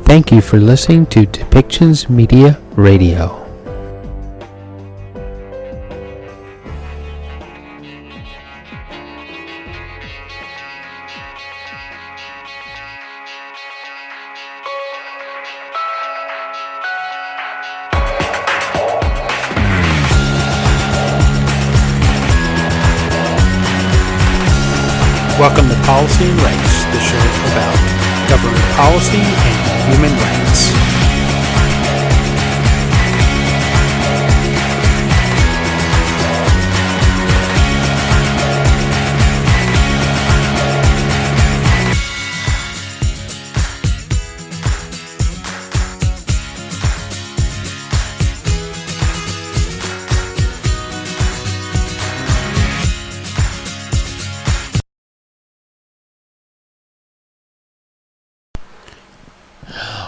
Thank you for listening to Depictions Media Radio. Welcome to Policy and Rights, the show about government policy and human rights.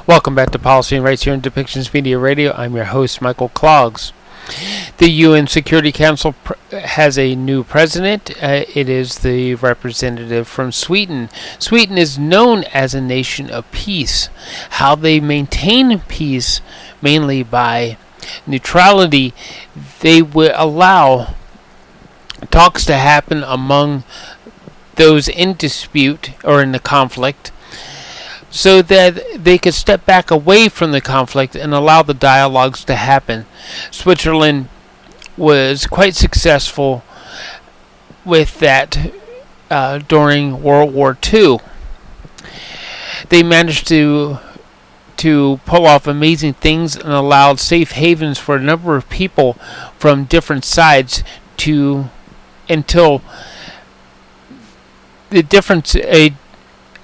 Welcome back to Policy and Rights here on Depictions Media Radio. I'm your host, Michael Clogs. The UN Security Council has a new president. It is the representative from Sweden. Sweden is known as a nation of peace. How they maintain peace, mainly by neutrality, they will allow talks to happen among those in dispute or in the conflict, so that they could step back away from the conflict and allow the dialogues to happen. Switzerland was quite successful with that during World War II. They managed to pull off amazing things and allowed safe havens for a number of people from different sides until the difference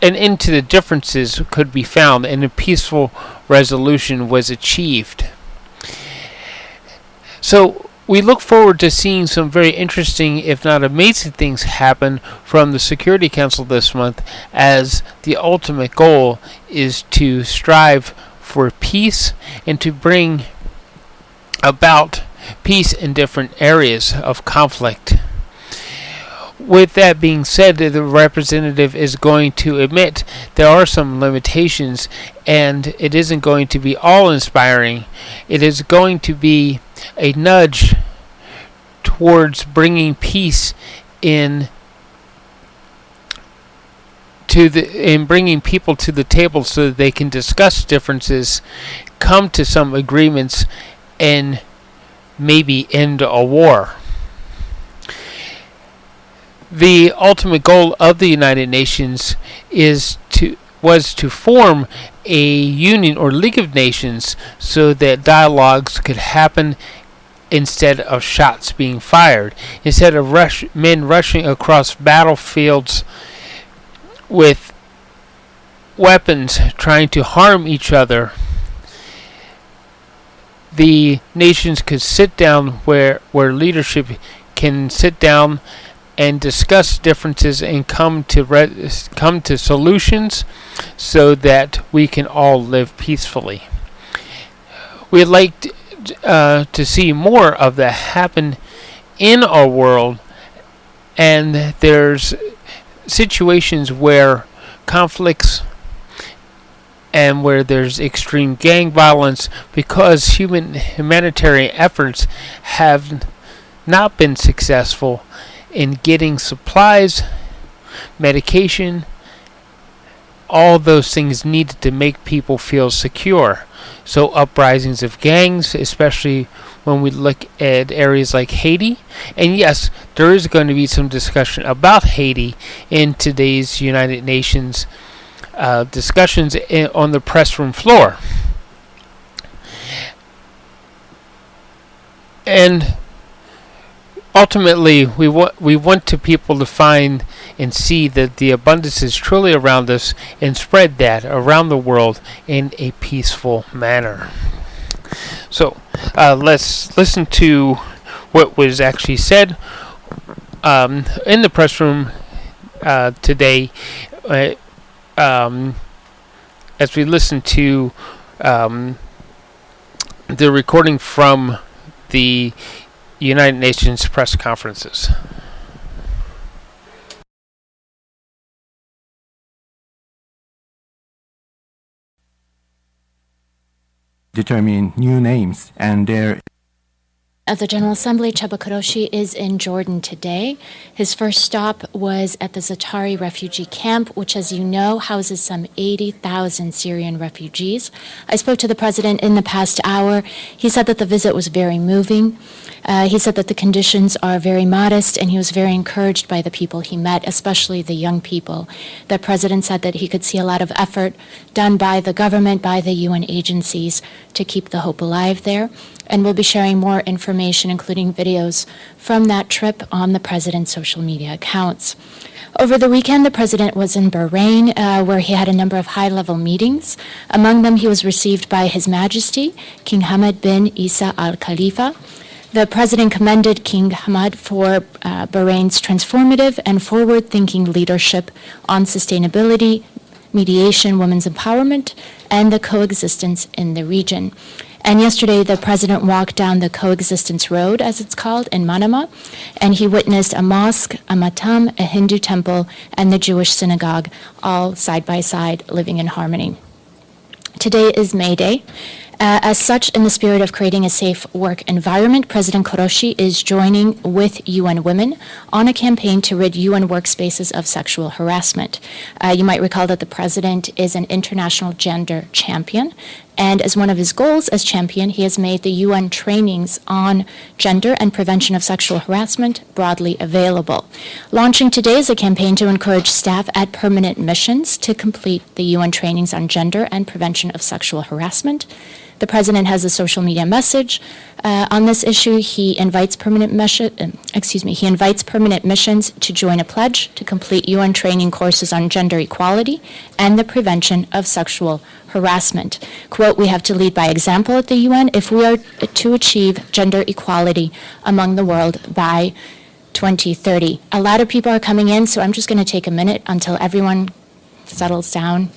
and into the differences could be found and a peaceful resolution was achieved. So we look forward to seeing some very interesting, if not amazing, things happen from the Security Council this month, as the ultimate goal is to strive for peace and to bring about peace in different areas of conflict. With that being said, the representative is going to admit there are some limitations, and it isn't going to be all inspiring. It is going to be a nudge towards bringing peace in bringing people to the table so that they can discuss differences, come to some agreements, and maybe end a war. The ultimate goal of the United Nations was to form a union or League of Nations so that dialogues could happen instead of shots being fired. Instead of men rushing across battlefields with weapons trying to harm each other, the nations could sit down where leadership can sit down and discuss differences and come to solutions so that we can all live peacefully. We'd like to see more of that happen in our world, and there's situations where conflicts and where there's extreme gang violence because humanitarian efforts have not been successful in getting supplies, medication, all those things needed to make people feel secure. So uprisings of gangs, especially when we look at areas like Haiti, and yes, there is going to be some discussion about Haiti in today's United Nations discussions on the press room floor. And ultimately, we want to people to find and see that the abundance is truly around us and spread that around the world in a peaceful manner. So, let's listen to what was actually said in the press room today as we listen to the recording from the United Nations press conferences. determine new names, and there At the General Assembly, Chaba Kuroshi is in Jordan today. His first stop was at the Zatari refugee camp, which, as you know, houses some 80,000 Syrian refugees. I spoke to the president in the past hour. He said that the visit was very moving. He said that the conditions are very modest, and he was very encouraged by the people he met, especially the young people. The president said that he could see a lot of effort done by the government, by the UN agencies, to keep the hope alive there. And we'll be sharing more information, including videos from that trip, on the president's social media accounts. Over the weekend, the president was in Bahrain, where he had a number of high-level meetings. Among them, he was received by His Majesty, King Hamad bin Isa Al Khalifa. The president commended King Hamad for Bahrain's transformative and forward-thinking leadership on sustainability, mediation, women's empowerment, and the coexistence in the region. And yesterday, the president walked down the Coexistence Road, as it's called, in Manama, and he witnessed a mosque, a matam, a Hindu temple, and the Jewish synagogue, all side by side, living in harmony. Today is May Day. As such, in the spirit of creating a safe work environment, President Kuroshi is joining with UN Women on a campaign to rid UN workspaces of sexual harassment. You might recall that the president is an international gender champion, and as one of his goals as champion, he has made the UN trainings on gender and prevention of sexual harassment broadly available. Launching today is a campaign to encourage staff at permanent missions to complete the UN trainings on gender and prevention of sexual harassment. The president has a social media message on this issue. He invites permanent missions to join a pledge to complete UN training courses on gender equality and the prevention of sexual harassment. Quote, "We have to lead by example at the UN if we are to achieve gender equality among the world by 2030. A lot of people are coming in, so I'm just going to take a minute until everyone settles down.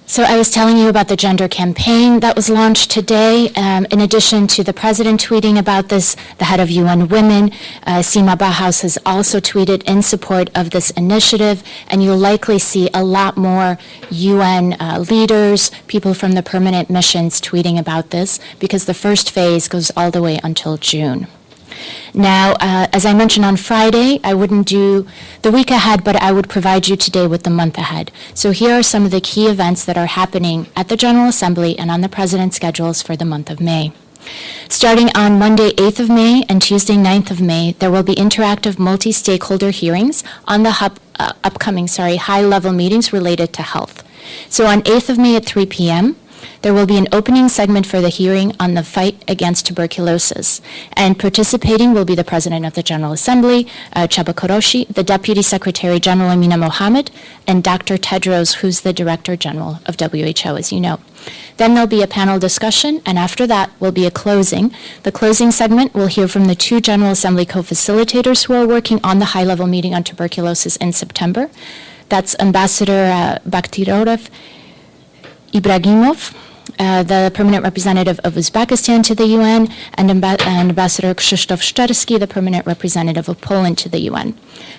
So I was telling you about the gender campaign that was launched today. In addition to the president tweeting about this, the head of UN Women, Sima Bahaus, has also tweeted in support of this initiative, and you'll likely see a lot more UN leaders, people from the permanent missions tweeting about this, because the first phase goes all the way until June. Now, as I mentioned on Friday, I wouldn't do the week ahead, but I would provide you today with the month ahead. So here are some of the key events that are happening at the General Assembly and on the President's schedules for the month of May. Starting on Monday, 8th of May and Tuesday, 9th of May, there will be interactive multi-stakeholder hearings on the upcoming high-level meetings related to health. So on 8th of May at 3 p.m., there will be an opening segment for the hearing on the fight against tuberculosis. And participating will be the President of the General Assembly, Chaba Kuroshi, the Deputy Secretary General Amina Mohammed, and Dr. Tedros, who's the Director General of WHO, as you know. Then there'll be a panel discussion, and after that will be a closing. The closing segment will hear from the two General Assembly co-facilitators who are working on the high-level meeting on tuberculosis in September. That's Ambassador Bakhtirov Ibragimov, the permanent representative of Uzbekistan to the UN, and Ambassador Krzysztof Szczerski, the permanent representative of Poland to the UN.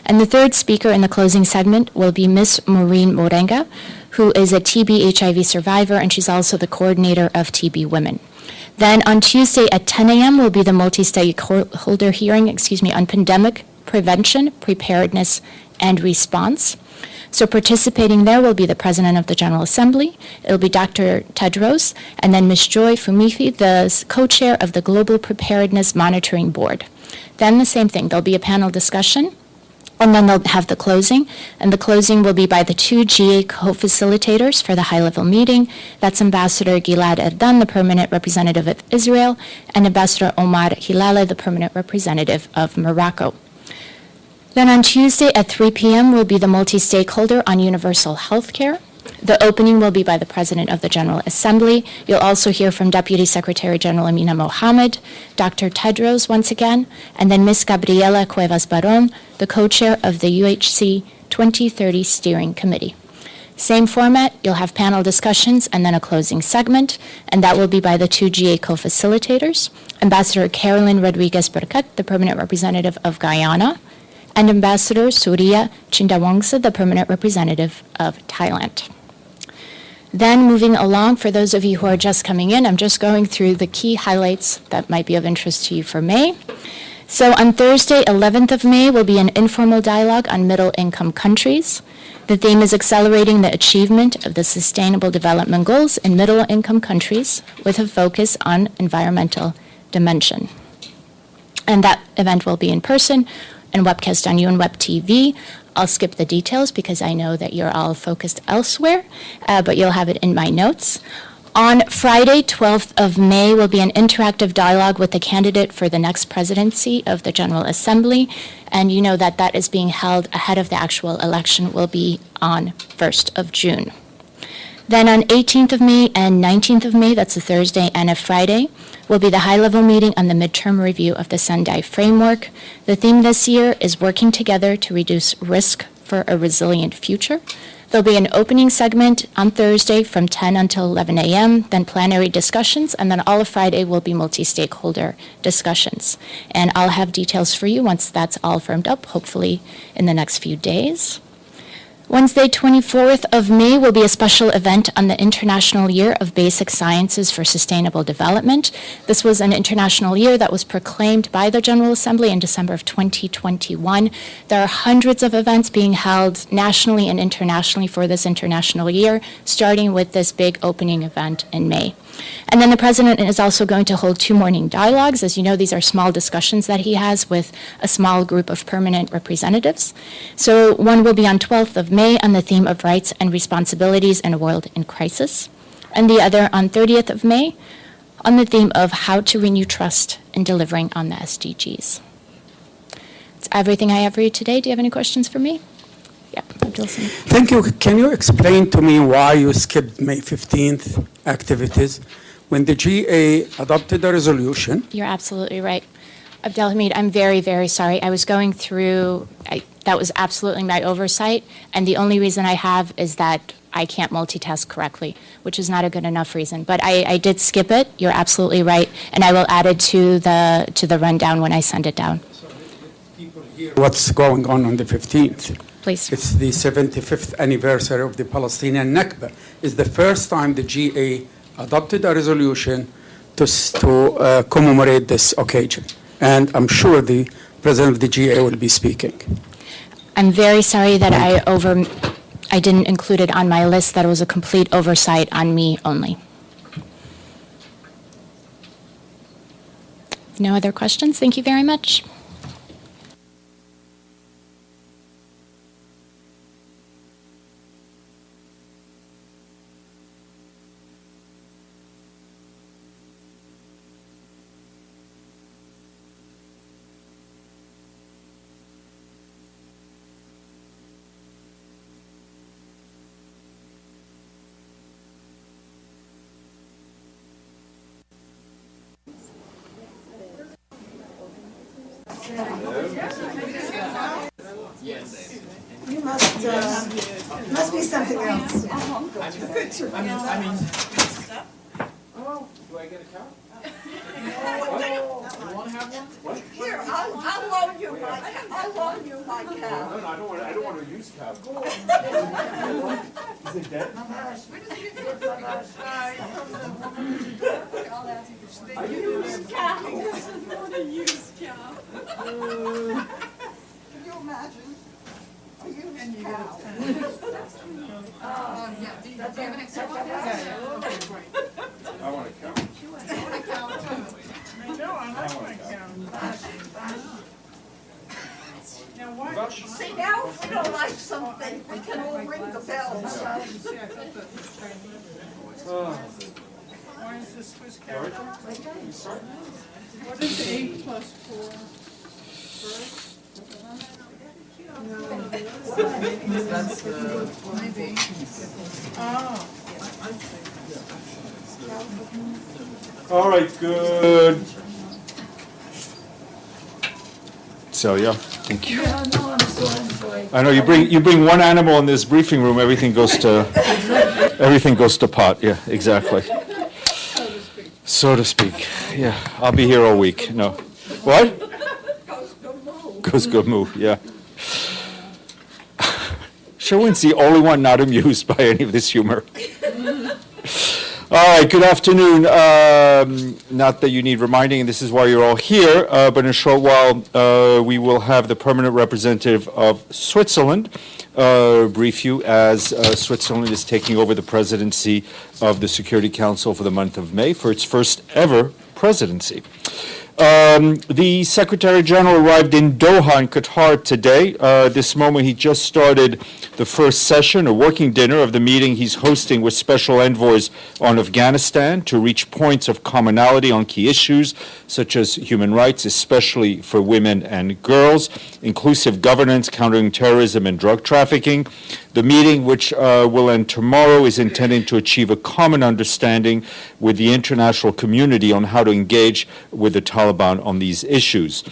And the third speaker in the closing segment will be Ms. Maureen Morenga, who is a TB/HIV survivor, and she's also the coordinator of TB Women. Then on Tuesday at 10 a.m. will be the multi-stakeholder hearing, on pandemic prevention, preparedness, and response. So participating there will be the President of the General Assembly, it'll be Dr. Tedros, and then Ms. Joy Fumifi, the co-chair of the Global Preparedness Monitoring Board. Then the same thing, there'll be a panel discussion, and then they'll have the closing, and the closing will be by the two GA co-facilitators for the high-level meeting. That's Ambassador Gilad Erdan, the permanent representative of Israel, and Ambassador Omar Hilale, the permanent representative of Morocco. Then on Tuesday at 3 p.m. will be the multi-stakeholder on universal health care. The opening will be by the President of the General Assembly. You'll also hear from Deputy Secretary General Amina Mohammed, Dr. Tedros once again, and then Ms. Gabriela Cuevas Baron, the co-chair of the UHC 2030 Steering Committee. Same format, you'll have panel discussions and then a closing segment, and that will be by the two GA co-facilitators, Ambassador Carolyn Rodriguez Burkat, the permanent representative of Guyana, and Ambassador Surya Chindawangsa, the permanent representative of Thailand. Then moving along, for those of you who are just coming in, I'm just going through the key highlights that might be of interest to you for May. So on Thursday, 11th of May, will be an informal dialogue on middle-income countries. The theme is accelerating the achievement of the Sustainable Development Goals in middle-income countries with a focus on environmental dimension. And that event will be in person and webcast on UNWeb TV. I'll skip the details because I know that you're all focused elsewhere, but you'll have it in my notes. On Friday, 12th of May, will be an interactive dialogue with the candidate for the next presidency of the General Assembly, and you know that that is being held ahead of the actual election, will be on 1st of June. Then on 18th of May and 19th of May, that's a Thursday and a Friday, will be the high-level meeting on the midterm review of the Sendai framework. The theme this year is working together to reduce risk for a resilient future. There'll be an opening segment on Thursday from 10 until 11 a.m., then plenary discussions, and then all of Friday will be multi-stakeholder discussions. And I'll have details for you once that's all firmed up, hopefully in the next few days. Wednesday, 24th of May, will be a special event on the International Year of Basic Sciences for Sustainable Development. This was an international year that was proclaimed by the General Assembly in December of 2021. There are hundreds of events being held nationally and internationally for this international year, starting with this big opening event in May. And then the president is also going to hold two morning dialogues. As you know, these are small discussions that he has with a small group of permanent representatives. So one will be on 12th of May on the theme of rights and responsibilities in a world in crisis, and the other on 30th of May on the theme of how to renew trust in delivering on the SDGs. That's everything I have for you today. Do you have any questions for me? Yeah, Abdul-Samad. Thank you. Can you explain to me why you skipped May 15th activities when the GA adopted a resolution? You're absolutely right. Abdelhamid, I'm very, very sorry. I was going through, that was absolutely my oversight, and the only reason I have is that I can't multitask correctly, which is not a good enough reason. But I did skip it. You're absolutely right, and I will add it to the rundown when I send it down. So people hear what's going on the 15th. Please. It's the 75th anniversary of the Palestinian Nakba. It's the first time the GA adopted a resolution to commemorate this occasion. And I'm sure the president of the GA will be speaking. I'm very sorry that I didn't include it on my list. That was a complete oversight on me only. No other questions? Thank you very much. You must be something else. Do I get a count? You want to have one? What? Here, I'll loan you my cow. No, I don't want to use cow. Is it dead? A used cow. Not a used cow. Can you imagine? A used cow. I want a cow. I know, I like my cow. Now, why? See, now if we don't like something, we can all ring the bell. Why is this Swiss cow? What is 8 plus 4? That's maybe. Oh. All right, good. So, yeah, thank you. Yeah, no, I'm so enjoying I know you bring one animal in this briefing room, everything goes to pot. Yeah, exactly. So to speak. Yeah, I'll be here all week. No, what? Goes go move. Yeah. Sherwin's the only one not amused by any of this humor. All right, good afternoon. Not that you need reminding, this is why you're all here, but in a short while we will have the permanent representative of Switzerland brief you as Switzerland is taking over the presidency of the Security Council for the month of May for its first ever presidency. The Secretary General arrived in Doha in Qatar today. This moment he just started the first session, a working dinner of the meeting he's hosting with special envoys on Afghanistan to reach points of commonality on key issues such as human rights, especially for women and girls, inclusive governance, countering terrorism and drug trafficking. The meeting, which will end tomorrow, is intended to achieve a common understanding with the international community on how to engage with the Taliban on these issues.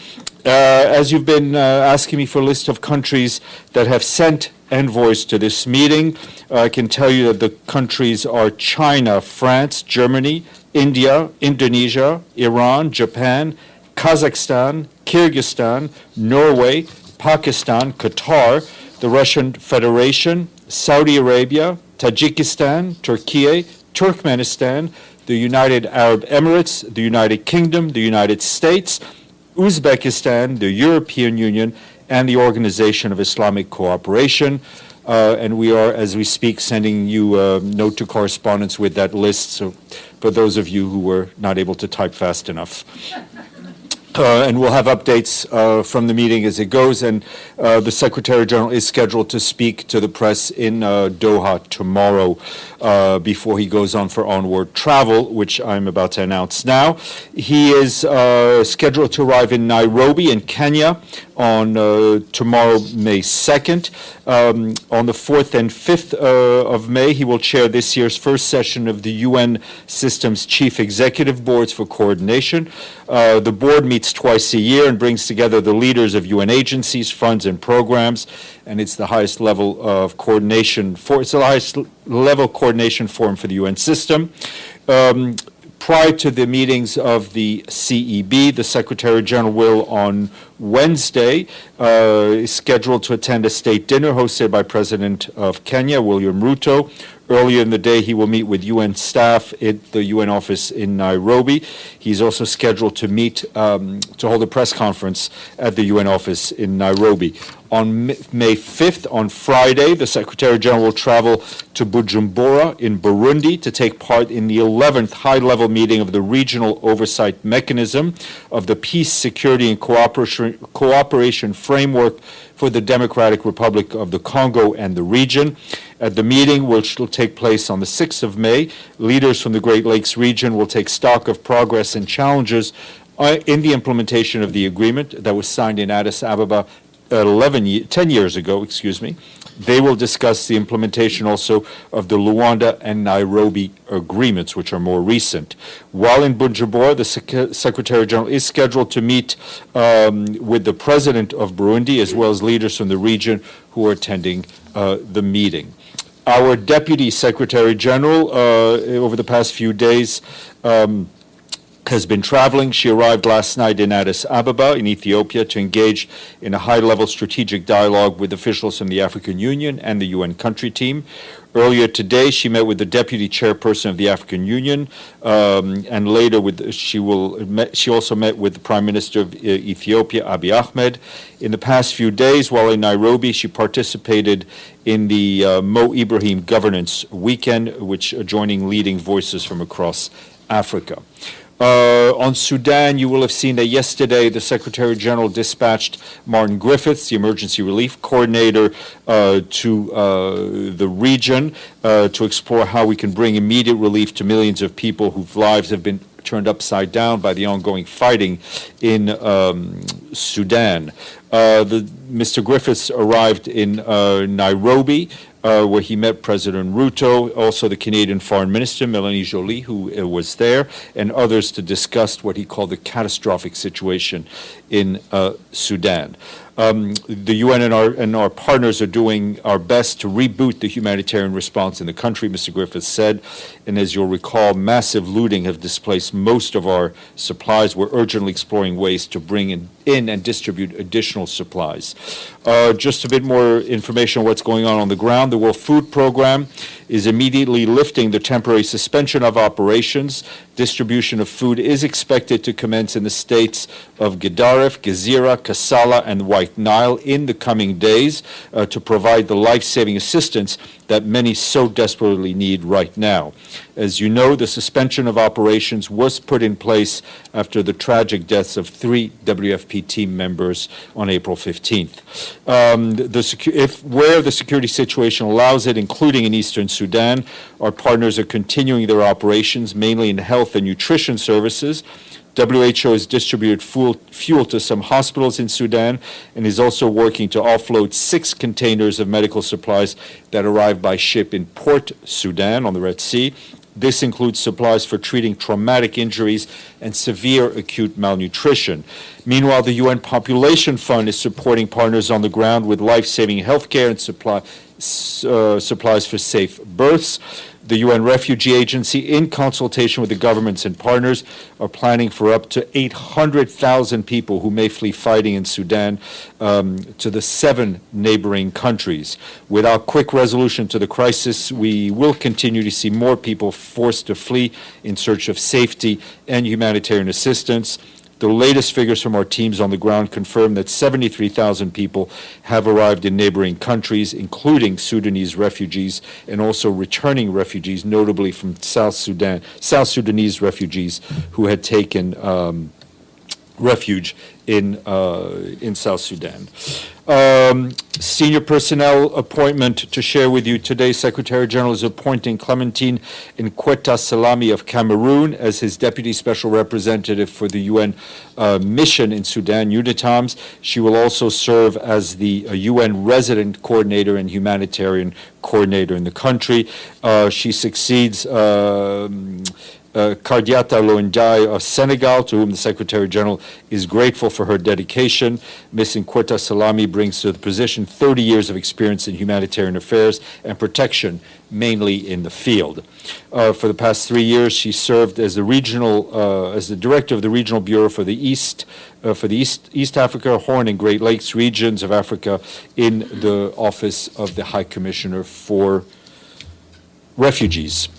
As you've been asking me for a list of countries that have sent envoys to this meeting, I can tell you that the countries are China, France, Germany, India, Indonesia, Iran, Japan, Kazakhstan, Kyrgyzstan, Norway, Pakistan, Qatar, the Russian Federation, Saudi Arabia, Tajikistan, Turkey, Turkmenistan, the United Arab Emirates, the United Kingdom, the United States, Uzbekistan, the European Union, and the Organization of Islamic Cooperation. And we are, as we speak, sending you a note to correspondence with that list, so for those of you who were not able to type fast enough. And we'll have updates from the meeting as it goes, and the Secretary General is scheduled to speak to the press in Doha tomorrow before he goes on for onward travel, which I'm about to announce now. He is scheduled to arrive in Nairobi in Kenya on tomorrow, May 2nd. On the 4th and 5th of May, he will chair this year's first session of the UN System's Chief Executive Boards for coordination. The board meets twice a year and brings together the leaders of UN agencies, funds, and programs, and it's the highest level of coordination it's the highest level coordination forum for the UN system. Prior to the meetings of the CEB, the Secretary General will, on Wednesday, is scheduled to attend a state dinner hosted by President of Kenya, William Ruto. Earlier in the day, he will meet with UN staff at the UN office in Nairobi. He's also scheduled to meet to hold a press conference at the UN office in Nairobi. On May 5th, on Friday, the Secretary General will travel to Bujumbura in Burundi to take part in the 11th high-level meeting of the Regional Oversight Mechanism of the Peace, Security, and Cooperation Framework for the Democratic Republic of the Congo and the region. At the meeting, which will take place on the 6th of May, leaders from the Great Lakes region will take stock of progress and challenges in the implementation of the agreement that was signed in Addis Ababa 10 years ago. They will discuss the implementation also of the Luanda and Nairobi agreements, which are more recent. While in Bujumbura, the Secretary General is scheduled to meet with the President of Burundi, as well as leaders from the region who are attending the meeting. Our Deputy Secretary General, over the past few days, has been traveling. She arrived last night in Addis Ababa in Ethiopia to engage in a high-level strategic dialogue with officials from the African Union and the UN country team. Earlier today, she met with the Deputy Chairperson of the African Union, and later she also met with the Prime Minister of Ethiopia, Abiy Ahmed. In the past few days, while in Nairobi, she participated in the Mo Ibrahim Governance Weekend, which joining leading voices from across Africa. On Sudan, you will have seen that yesterday the Secretary General dispatched Martin Griffiths, the Emergency Relief Coordinator, to the region to explore how we can bring immediate relief to millions of people whose lives have been turned upside down by the ongoing fighting in Sudan. Mr. Griffiths arrived in Nairobi where he met President Ruto, also the Canadian Foreign Minister, Melanie Joly, who was there, and others to discuss what he called the catastrophic situation in Sudan. The UN and our partners are doing our best to reboot the humanitarian response in the country, Mr. Griffiths said. And as you'll recall, massive looting have displaced most of our supplies. We're urgently exploring ways to bring in and distribute additional supplies. Just a bit more information on what's going on the ground. The World Food Program is immediately lifting the temporary suspension of operations. Distribution of food is expected to commence in the states of Gedaref, Gezira, Kassala, and White Nile in the coming days to provide the life-saving assistance that many so desperately need right now. As you know, the suspension of operations was put in place after the tragic deaths of 3 WFP team members on April 15th. Where the security situation allows it, including in eastern Sudan, our partners are continuing their operations, mainly in health and nutrition services. WHO has distributed fuel to some hospitals in Sudan and is also working to offload 6 containers of medical supplies that arrived by ship in Port Sudan on the Red Sea. This includes supplies for treating traumatic injuries and severe acute malnutrition. Meanwhile, the UN Population Fund is supporting partners on the ground with life-saving health care and supplies for safe births. The UN Refugee Agency, in consultation with the governments and partners, are planning for up to 800,000 people who may flee fighting in Sudan to the 7 neighboring countries. Without quick resolution to the crisis, we will continue to see more people forced to flee in search of safety and humanitarian assistance. The latest figures from our teams on the ground confirm that 73,000 people have arrived in neighboring countries, including Sudanese refugees and also returning refugees, notably from South Sudanese refugees who had taken refuge in South Sudan. Senior personnel appointment to share with you today. Secretary General is appointing Clementine Nkweta Salami of Cameroon as his Deputy Special Representative for the UN mission in Sudan, UNITAMS. She will also serve as the UN Resident Coordinator and Humanitarian Coordinator in the country. She succeeds Kardiata Loendai of Senegal, to whom the Secretary General is grateful for her dedication. Ms. Nkweta Salami brings to the position 30 years of experience in humanitarian affairs and protection, mainly in the field. For the past 3 years, she served as the director of the Regional Bureau for the East Africa, Horn, and Great Lakes regions of Africa in the Office of the High Commissioner for Refugees.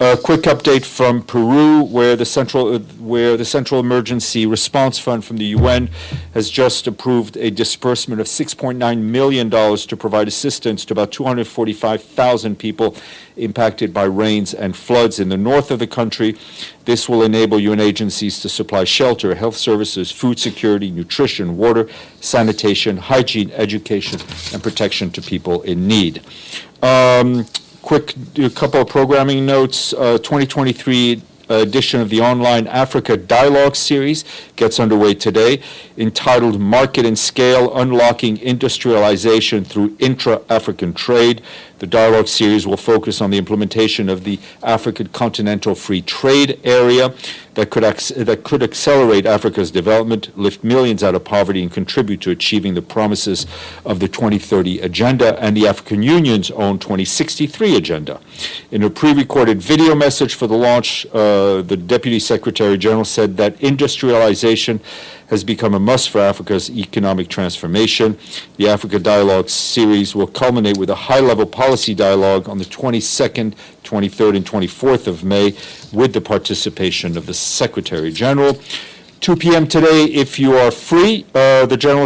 A quick update from Peru, where the Central Emergency Response Fund from the UN has just approved a disbursement of $6.9 million to provide assistance to about 245,000 people impacted by rains and floods in the north of the country. This will enable UN agencies to supply shelter, health services, food security, nutrition, water, sanitation, hygiene, education, and protection to people in need. Quick couple of programming notes. 2023 edition of the online Africa Dialogue series gets underway today, entitled Market and Scale, Unlocking Industrialization Through Intra-African Trade. The dialogue series will focus on the implementation of the African Continental Free Trade Area that could accelerate Africa's development, lift millions out of poverty, and contribute to achieving the promises of the 2030 Agenda and the African Union's own 2063 Agenda. In a pre-recorded video message for the launch, the Deputy Secretary General said that industrialization has become a must for Africa's economic transformation. The Africa Dialogue series will culminate with a high-level policy dialogue on the 22nd, 23rd, and 24th of May with the participation of the Secretary General. 2 p.m. today, if you are free, in the General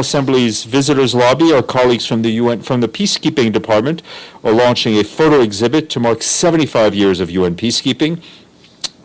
Assembly's visitors lobby, our colleagues from the UN, from the Peacekeeping Department, are launching a photo exhibit to mark 75 years of UN peacekeeping.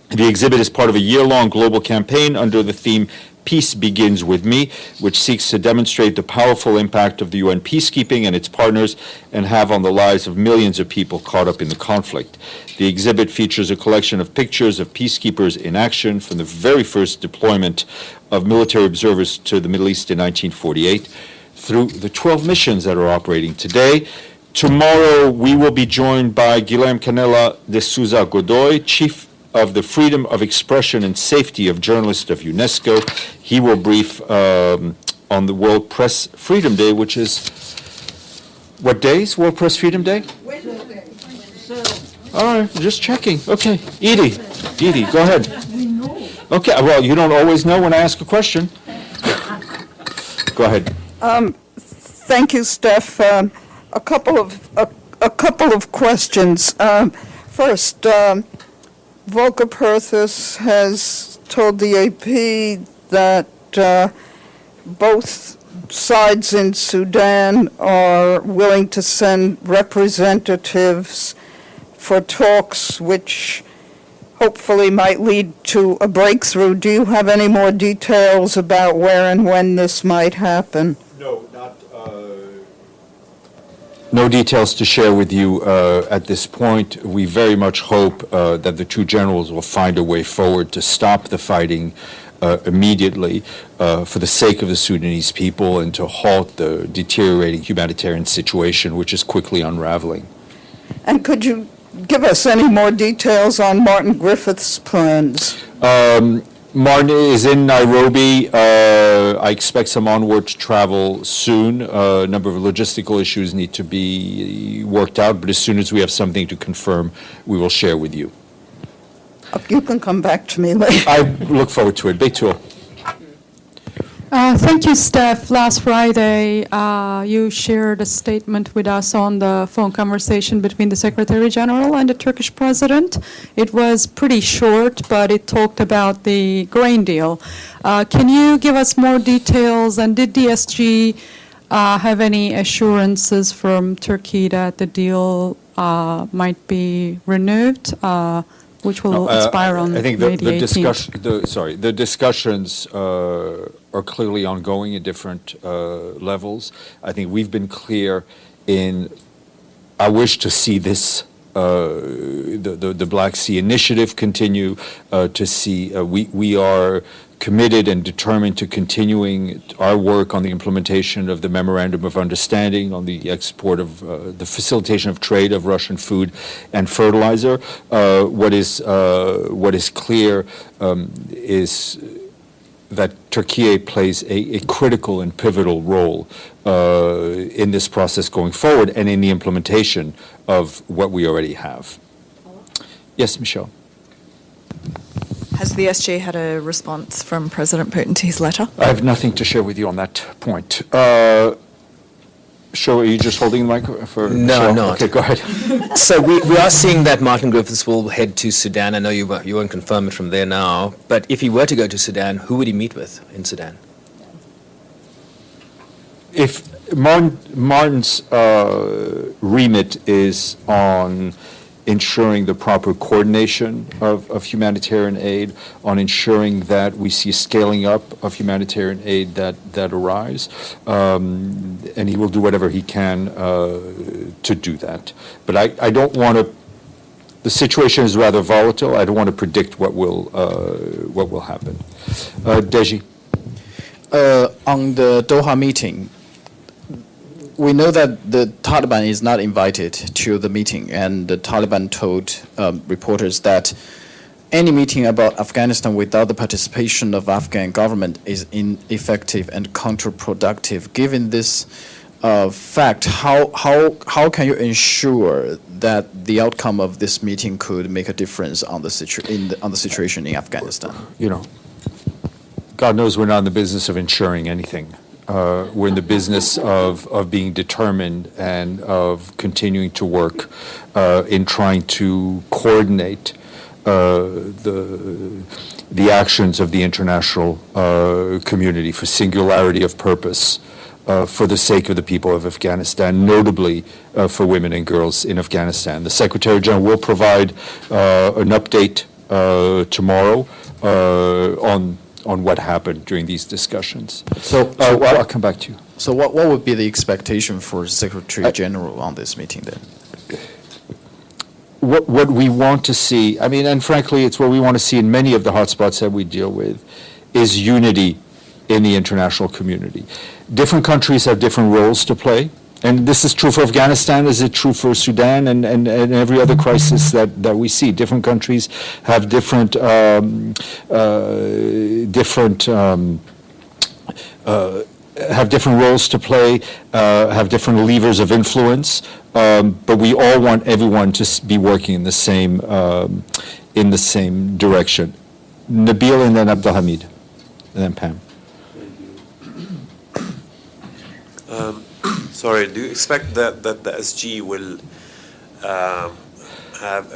The exhibit is part of a year-long global campaign under the theme Peace Begins With Me, which seeks to demonstrate the powerful impact of the UN peacekeeping and its partners and have on the lives of millions of people caught up in the conflict. The exhibit features a collection of pictures of peacekeepers in action from the very first deployment of military observers to the Middle East in 1948 through the 12 missions that are operating today. Tomorrow, we will be joined by Guilherme Canela de Souza Godoy, Chief of the Freedom of Expression and Safety of Journalists of UNESCO. He will brief on the World Press Freedom Day, which is, what day is World Press Freedom Day? Wednesday. All right, just checking. Okay, Edie, go ahead. Okay, well, you don't always know when I ask a question. Go ahead. Thank you, Steph. A couple of questions. First, Volker Perthes has told the AP that both sides in Sudan are willing to send representatives for talks which hopefully might lead to a breakthrough. Do you have any more details about where and when this might happen? No, no details to share with you at this point. We very much hope that the two generals will find a way forward to stop the fighting immediately for the sake of the Sudanese people and to halt the deteriorating humanitarian situation, which is quickly unraveling. And could you give us any more details on Martin Griffiths' plans? Martin is in Nairobi. I expect some onward travel soon. A number of logistical issues need to be worked out, but as soon as we have something to confirm, we will share with you. You can come back to me later. I look forward to it. Beitul. Thank you, Steph. Last Friday, you shared a statement with us on the phone conversation between the Secretary General and the Turkish President. It was pretty short, but it talked about the grain deal. Can you give us more details? And did DSG have any assurances from Turkey that the deal might be renewed, which will expire on I think May the 18th? The discussions are clearly ongoing at different levels. I think we've been clear in our wish to see this, the Black Sea Initiative continue, to see, we are committed and determined to continuing our work on the implementation of the Memorandum of Understanding on the export of, the facilitation of trade of Russian food and fertilizer. What is clear is that Turkey plays a critical and pivotal role in this process going forward and in the implementation of what we already have. Yes, Michelle. Has the SG had a response from President Putin to his letter? I have nothing to share with you on that point. Sure, are you just holding the mic for No, Michelle? I'm not. Okay, go ahead. So we are seeing that Martin Griffiths will head to Sudan. I know you won't confirm it from there now, but if he were to go to Sudan, who would he meet with in Sudan? If Martin's remit is on ensuring the proper coordination of humanitarian aid, on ensuring that we see scaling up of humanitarian aid that arrives, and he will do whatever he can to do that. But I don't want to. The situation is rather volatile. I don't want to predict what will happen. Deji. On the Doha meeting, we know that the Taliban is not invited to the meeting, and the Taliban told reporters that any meeting about Afghanistan without the participation of Afghan government is ineffective and counterproductive. Given this fact, how can you ensure that the outcome of this meeting could make a difference on the situation in Afghanistan? You know, God knows we're not in the business of ensuring anything. We're in the business of being determined and of continuing to work in trying to coordinate the actions of the international community for singularity of purpose, for the sake of the people of Afghanistan, notably for women and girls in Afghanistan. The Secretary General will provide an update tomorrow on what happened during these discussions. So I'll come back to you. So what would be the expectation for Secretary General on this meeting then? What we want to see, I mean, and frankly, it's what we want to see in many of the hotspots that we deal with, is unity in the international community. Different countries have different roles to play. And this is true for Afghanistan, is it true for Sudan and every other crisis that we see? Different countries have different have different roles to play, have different levers of influence, but we all want everyone to be working in the same direction. Nabil and then Abdelhamid, and then Pam. Sorry, do you expect that the SG will have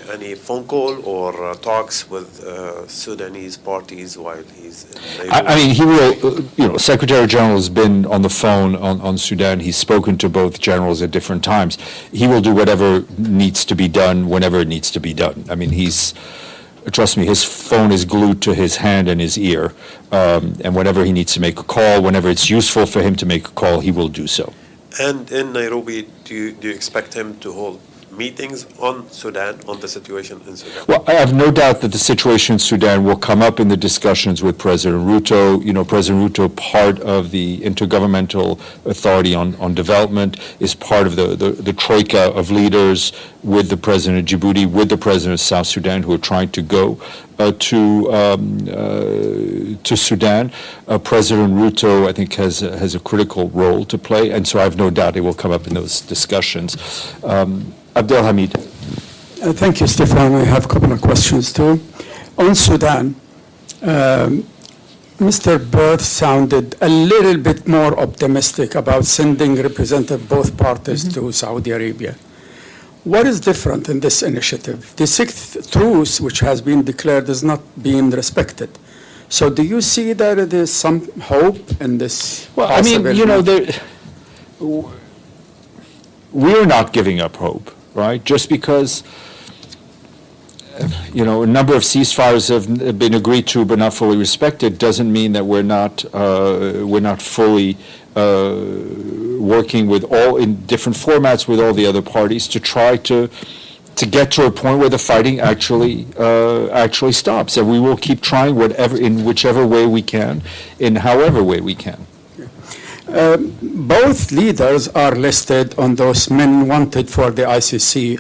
any phone call or talks with Sudanese parties while he's in Nairobi? I mean, he will, Secretary General has been on the phone on Sudan. He's spoken to both generals at different times. He will do whatever needs to be done whenever it needs to be done. I mean, trust me, his phone is glued to his hand and his ear. And whenever he needs to make a call, whenever it's useful for him to make a call, he will do so. And in Nairobi, do you expect him to hold meetings on Sudan, on the situation in Sudan? Well, I have no doubt that the situation in Sudan will come up in the discussions with President Ruto. President Ruto, part of the Intergovernmental Authority on Development, is part of the troika of leaders with the President of Djibouti, with the President of South Sudan, who are trying to go to Sudan. President Ruto, I think, has a critical role to play, and so I have no doubt it will come up in those discussions. Abdelhamid. Thank you, Stefan. I have a couple of questions too. On Sudan, Mr. Berth sounded a little bit more optimistic about sending representative both parties to Saudi Arabia. What is different in this initiative? The sixth truce, which has been declared, is not being respected. So do you see that there is some hope in this? Well, I mean, we're not giving up hope, right? Just because, a number of ceasefires have been agreed to but not fully respected doesn't mean that we're not fully working with all in different formats with all the other parties to try to get to a point where the fighting actually stops, and we will keep trying in whichever way we can, in however way we can. Both leaders are listed on those men wanted for the ICC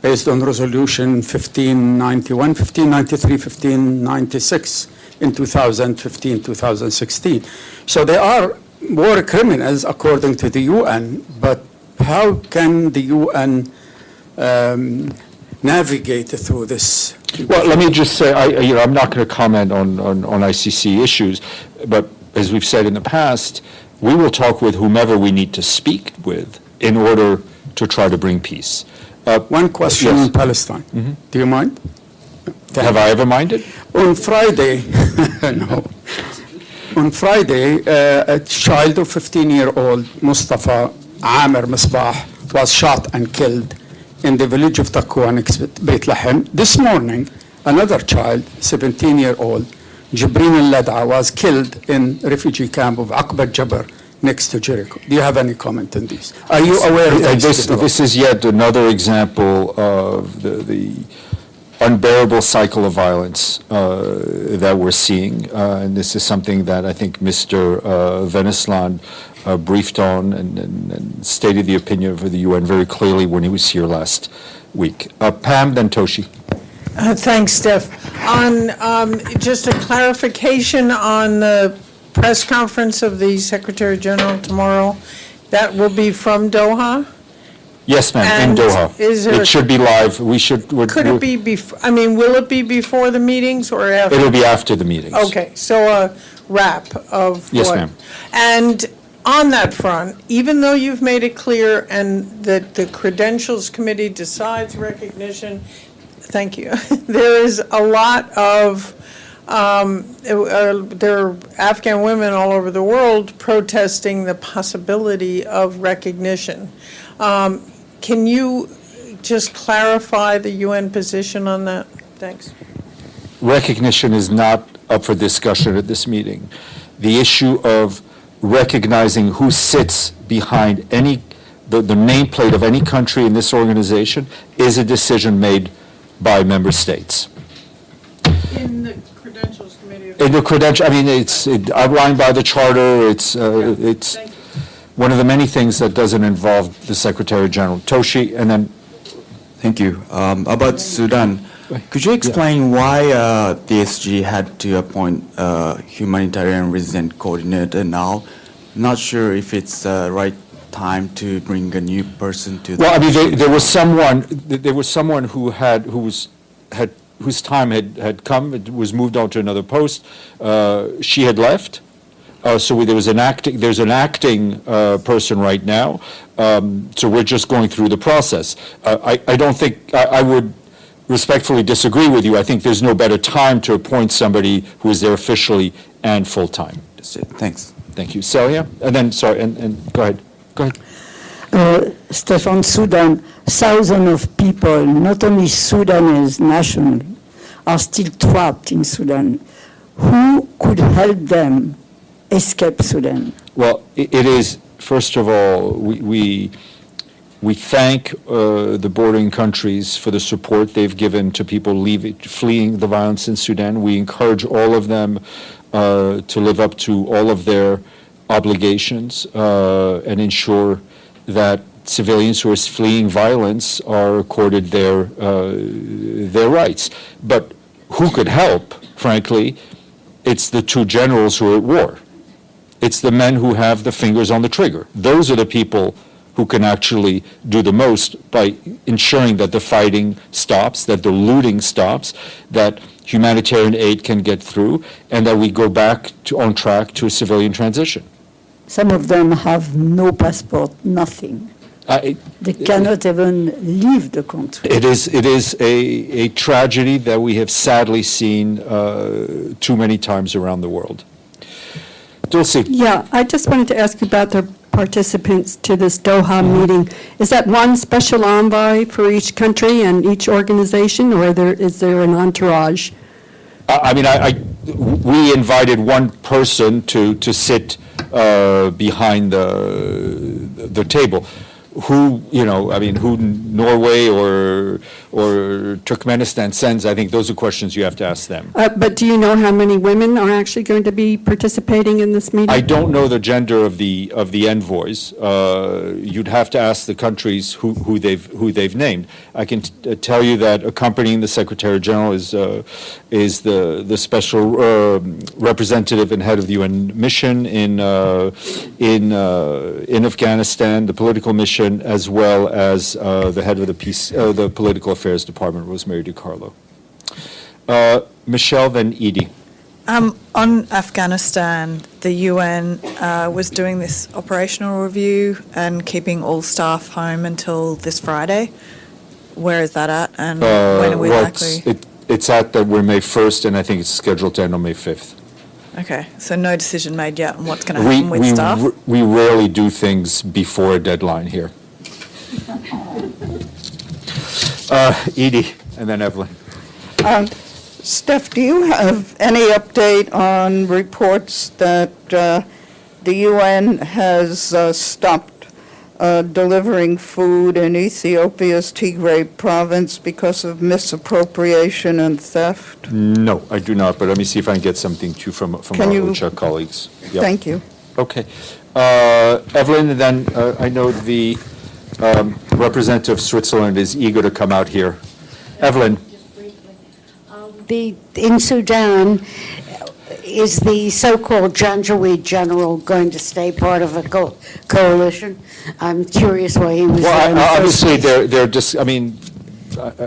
based on Resolution 1591, 1593, 1596 in 2015-2016. So they are war criminals according to the UN, but how can the UN navigate through this? Well, let me just say, I'm not going to comment on ICC issues, but as we've said in the past, we will talk with whomever we need to speak with in order to try to bring peace. One question yes. on Palestine. Mm-hmm. Do you mind? Have I ever minded? On Friday, no. On Friday, a child of 15-year-old, Mustafa Amir Misbah, was shot and killed in the village of Taqwa next to Beit Lahem. This morning, another child, 17-year-old, Jibreen al-Lad'a, was killed in refugee camp of Aqba Jabr next to Jericho. Do you have any comment on this? Are you aware of this? This is yet another example of the unbearable cycle of violence that we're seeing, and this is something that I think Mr. Venesland briefed on and stated the opinion of the UN very clearly when he was here last week. Pam, then Toshi. Thanks, Steph. On just a clarification on the press conference of the Secretary General tomorrow, that will be from Doha? Yes, ma'am, in Doha. It should be live. Could it be before? I mean, will it be before the meetings or after? It'll be after the meetings. Okay, so a wrap of yes, what? Ma'am. And on that front, even though you've made it clear and that the Credentials Committee decides recognition, thank you, there is a lot of, there are Afghan women all over the world protesting the possibility of recognition. Can you just clarify the UN position on that? Thanks. Recognition is not up for discussion at this meeting. The issue of recognizing who sits behind the nameplate of any country in this organization is a decision made by member states. In the Credentials Committee? In the credential, I mean, it's outlined by the charter. It's one of the many things that doesn't involve the Secretary General. Toshi, and then Thank you. About Sudan, could you explain why the SG had to appoint a humanitarian resident coordinator now? Not sure if it's the right time to bring a new person to the. Well, I mean, there was someone whose time had come. It was moved on to another post. She had left. So there's an acting person right now. So we're just going through the process. I don't think, I would respectfully disagree with you. I think there's no better time to appoint somebody who is there officially and full-time. That's it. Thanks. Thank you. Celia? And then, sorry, and go ahead. Go ahead. Stefan, Sudan, thousands of people, not only Sudanese national, are still trapped in Sudan. Who could help them escape Sudan? Well, it is, first of all, we thank the bordering countries for the support they've given to people fleeing the violence in Sudan. We encourage all of them to live up to all of their obligations and ensure that civilians who are fleeing violence are accorded their rights. But who could help, frankly? It's the two generals who are at war. It's the men who have the fingers on the trigger. Those are the people who can actually do the most by ensuring that the fighting stops, that the looting stops, that humanitarian aid can get through, and that we go back on track to a civilian transition. Some of them have no passport, nothing. They cannot even leave the country. It is a tragedy that we have sadly seen too many times around the world. Dulcie. Yeah, I just wanted to ask you about the participants to this Doha meeting. Is that one special envoy for each country and each organization, or is there an entourage? I mean, we invited one person to sit behind the table. Who Norway or Turkmenistan sends, I think those are questions you have to ask them. But do you know how many women are actually going to be participating in this meeting? I don't know the gender of the envoys. You'd have to ask the countries who they've named. I can tell you that accompanying the Secretary General is the special representative and head of the UN mission in Afghanistan, the political mission, as well as the head of the Political Affairs Department, Rosemary DiCarlo. Michelle, then Edie. On Afghanistan, the UN was doing this operational review and keeping all staff home until this Friday. Where is that at, and when are we likely? It's at that we're May 1st, and I think it's scheduled to end on May 5th. Okay, so no decision made yet on what's going to happen with staff? We rarely do things before a deadline here. Edie, and then Evelyn. Steph, do you have any update on reports that the UN has stopped delivering food in Ethiopia's Tigray province because of misappropriation and theft? No, I do not, but let me see if I can get something to from our OCHA colleagues. Yep. Thank you. Okay. Evelyn, and then I know the representative of Switzerland is eager to come out here. Evelyn. In Sudan, is the so-called Janjaweed general going to stay part of a coalition? I'm curious why he was there in the obviously, first place. they're just, I mean,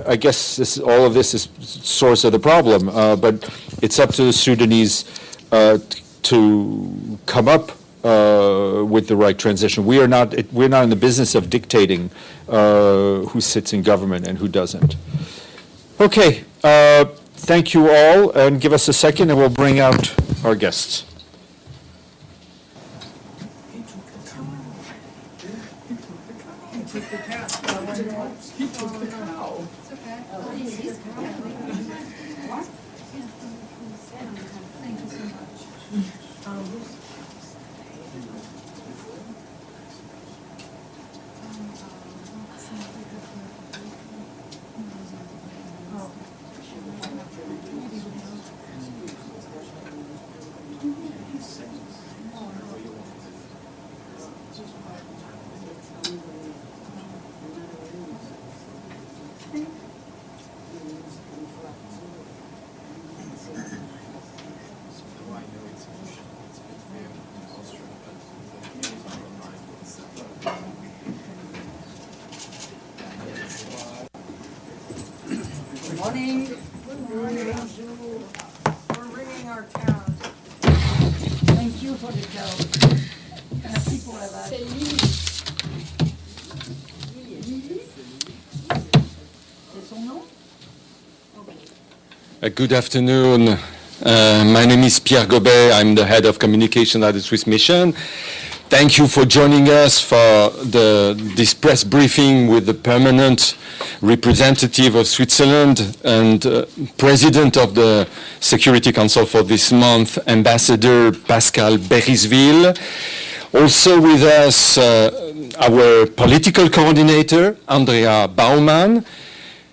I guess all of this is source of the problem, but it's up to the Sudanese to come up with the right transition. We're not in the business of dictating who sits in government and who doesn't. Okay, thank you all, and give us a second and we'll bring out our guests. morning. Good morning. We're ringing our town. Thank you for the joke. Merci pour la vache. C'est son nom? Good afternoon. My name is Pierre Gobet. I'm the head of communication at the Swiss Mission. Thank you for joining us for this press briefing with the permanent representative of Switzerland and president of the Security Council for this month, Ambassador Pascal Berisville. Also with us, our political coordinator, Andrea Baumann.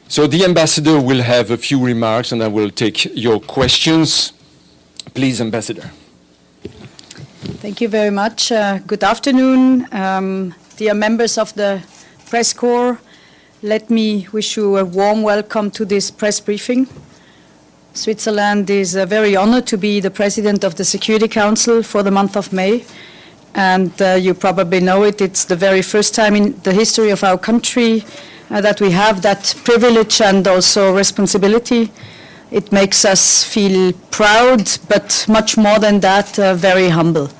So the ambassador will have a few remarks and I will take your questions. Please, Ambassador. Thank you very much. Good afternoon, dear members of the press corps. Let me wish you a warm welcome to this press briefing. Switzerland is very honored to be the president of the Security Council for the month of May. And you probably know it, it's the very first time in the history of our country that we have that privilege and also responsibility. It makes us feel proud, but much more than that, very humble.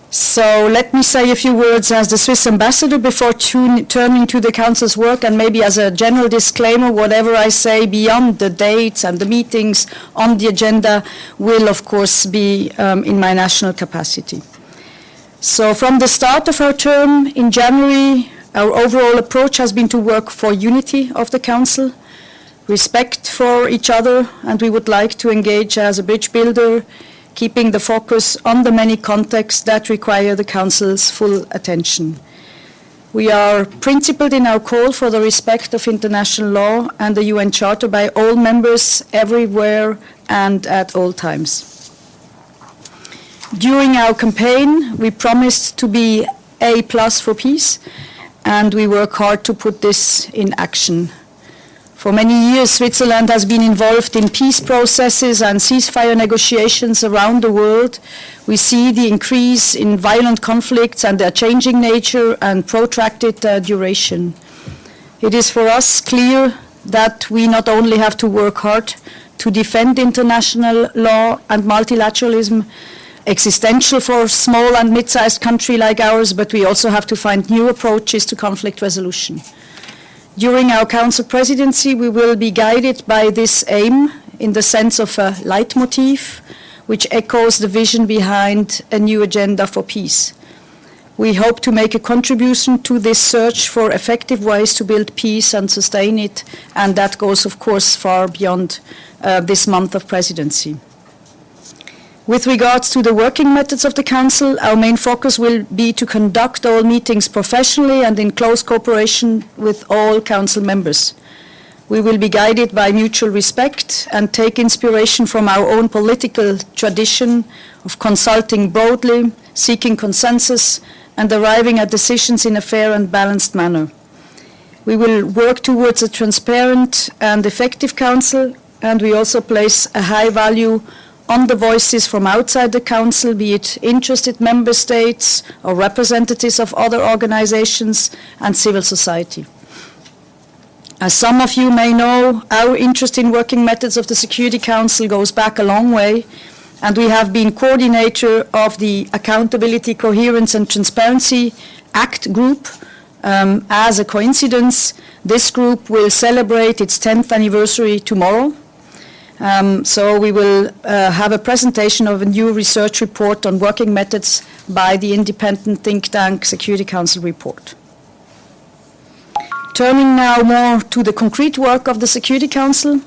So let me say a few words as the Swiss ambassador before turning to the Council's work, and maybe as a general disclaimer, whatever I say beyond the dates and the meetings on the agenda will, of course, be in my national capacity. So from the start of our term in January, our overall approach has been to work for unity of the Council, respect for each other, and we would like to engage as a bridge builder, keeping the focus on the many contexts that require the Council's full attention. We are principled in our call for the respect of international law and the UN Charter by all members everywhere and at all times. During our campaign, we promised to be A+ for peace, and we work hard to put this in action. For many years, Switzerland has been involved in peace processes and ceasefire negotiations around the world. We see the increase in violent conflicts and their changing nature and protracted duration. It is for us clear that we not only have to work hard to defend international law and multilateralism, existential for a small and mid-sized country like ours, but we also have to find new approaches to conflict resolution. During our Council presidency, we will be guided by this aim in the sense of a leitmotif, which echoes the vision behind a new agenda for peace. We hope to make a contribution to this search for effective ways to build peace and sustain it, and that goes, of course, far beyond this month of presidency. With regards to the working methods of the Council, our main focus will be to conduct all meetings professionally and in close cooperation with all Council members. We will be guided by mutual respect and take inspiration from our own political tradition of consulting broadly, seeking consensus, and arriving at decisions in a fair and balanced manner. We will work towards a transparent and effective Council, and we also place a high value on the voices from outside the Council, be it interested member states or representatives of other organizations and civil society. As some of you may know, our interest in working methods of the Security Council goes back a long way, and we have been coordinator of the Accountability, Coherence and Transparency ACT group. As a coincidence, this group will celebrate its 10th anniversary tomorrow. So we will have a presentation of a new research report on working methods by the independent think tank Security Council report. Turning now more to the concrete work of the Security Council,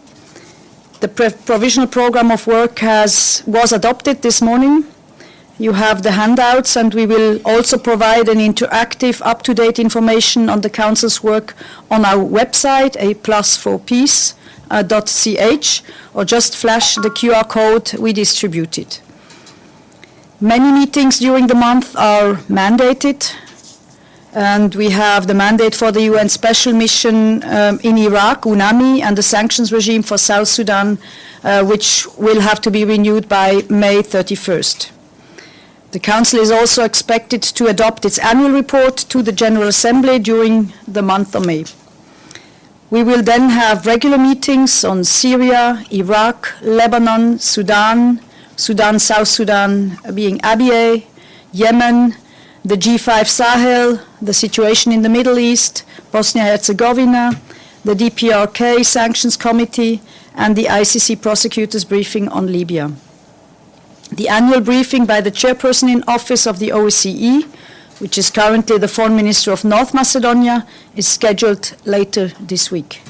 the provisional program of work was adopted this morning. You have the handouts, and we will also provide an interactive, up-to-date information on the Council's work on our website, a+4peace.ch, or just flash the QR code we distributed. Many meetings during the month are mandated, and we have the mandate for the UN Special Mission in Iraq, UNAMI, and the sanctions regime for South Sudan, which will have to be renewed by May 31st. The Council is also expected to adopt its annual report to the General Assembly during the month of May. We will then have regular meetings on Syria, Iraq, Lebanon, Sudan, South Sudan being Abyei, Yemen, the G5 Sahel, the situation in the Middle East, Bosnia-Herzegovina, the DPRK Sanctions Committee, and the ICC prosecutors briefing on Libya. The annual briefing by the chairperson in office of the OSCE, which is currently the Foreign Minister of North Macedonia, is scheduled later this week.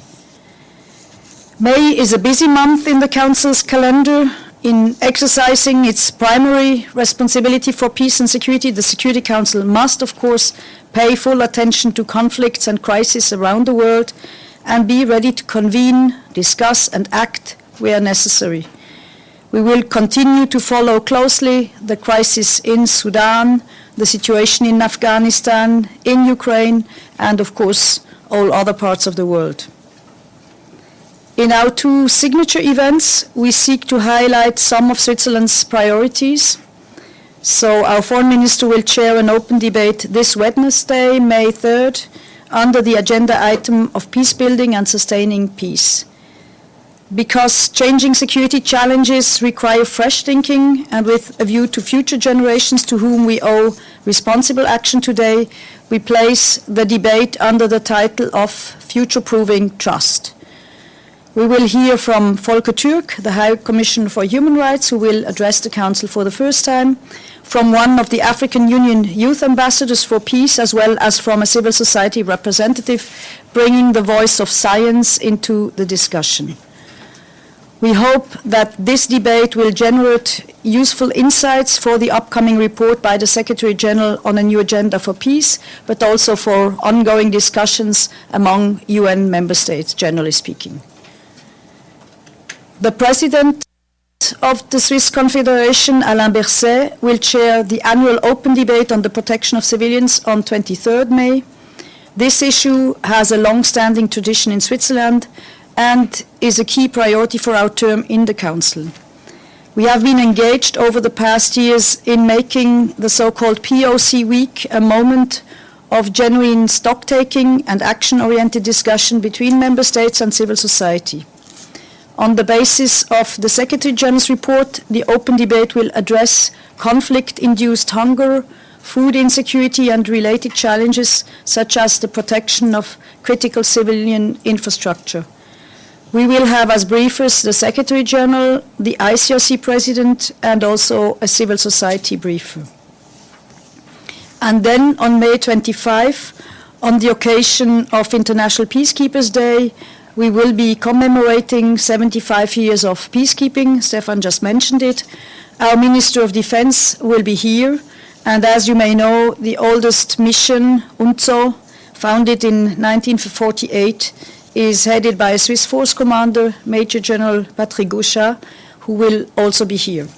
May is a busy month in the Council's calendar. In exercising its primary responsibility for peace and security, the Security Council must, of course, pay full attention to conflicts and crises around the world and be ready to convene, discuss, and act where necessary. We will continue to follow closely the crisis in Sudan, the situation in Afghanistan, in Ukraine, and of course, all other parts of the world. In our two signature events, we seek to highlight some of Switzerland's priorities. So our Foreign Minister will chair an open debate this Wednesday, May 3rd, under the agenda item of peace building and sustaining peace. Because changing security challenges require fresh thinking, and with a view to future generations to whom we owe responsible action today, we place the debate under the title of Future-Proofing Trust. We will hear from Volker Türk, the High Commissioner for Human Rights, who will address the Council for the first time, from one of the African Union Youth Ambassadors for Peace, as well as from a civil society representative, bringing the voice of science into the discussion. We hope that this debate will generate useful insights for the upcoming report by the Secretary General on a new agenda for peace, but also for ongoing discussions among UN member states, generally speaking. The President of the Swiss Confederation, Alain Berset, will chair the annual open debate on the protection of civilians on 23rd May. This issue has a long-standing tradition in Switzerland and is a key priority for our term in the Council. We have been engaged over the past years in making the so-called POC Week a moment of genuine stock-taking and action-oriented discussion between member states and civil society. On the basis of the Secretary General's report, the open debate will address conflict-induced hunger, food insecurity and related challenges such as the protection of critical civilian infrastructure. We will have as briefers the Secretary General, the ICRC President, and also a civil society briefer. And then on May 25, on the occasion of International Peacekeepers' Day, we will be commemorating 75 years of peacekeeping. Stefan just mentioned it. Our Minister of Defense will be here, and as you may know, the oldest mission, UNZO, founded in 1948, is headed by a Swiss Force Commander, Major General Patrick Gauchat, who will also be here.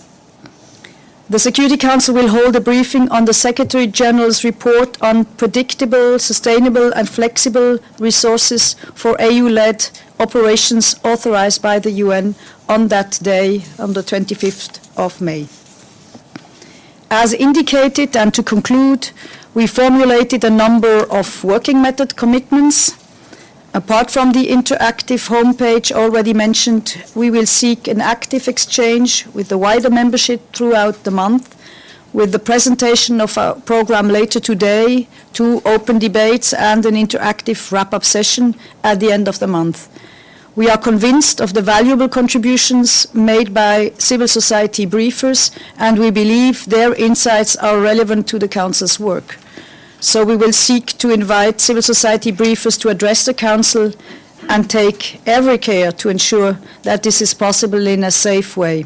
The Security Council will hold a briefing on the Secretary General's report on predictable, sustainable and flexible resources for AU-led operations authorized by the UN on that day, on the 25th of May. As indicated, and to conclude, we formulated a number of working method commitments. Apart from the interactive homepage already mentioned, we will seek an active exchange with the wider membership throughout the month, with the presentation of our program later today, 2 open debates and an interactive wrap-up session at the end of the month. We are convinced of the valuable contributions made by civil society briefers, and we believe their insights are relevant to the Council's work. So we will seek to invite civil society briefers to address the Council and take every care to ensure that this is possible in a safe way.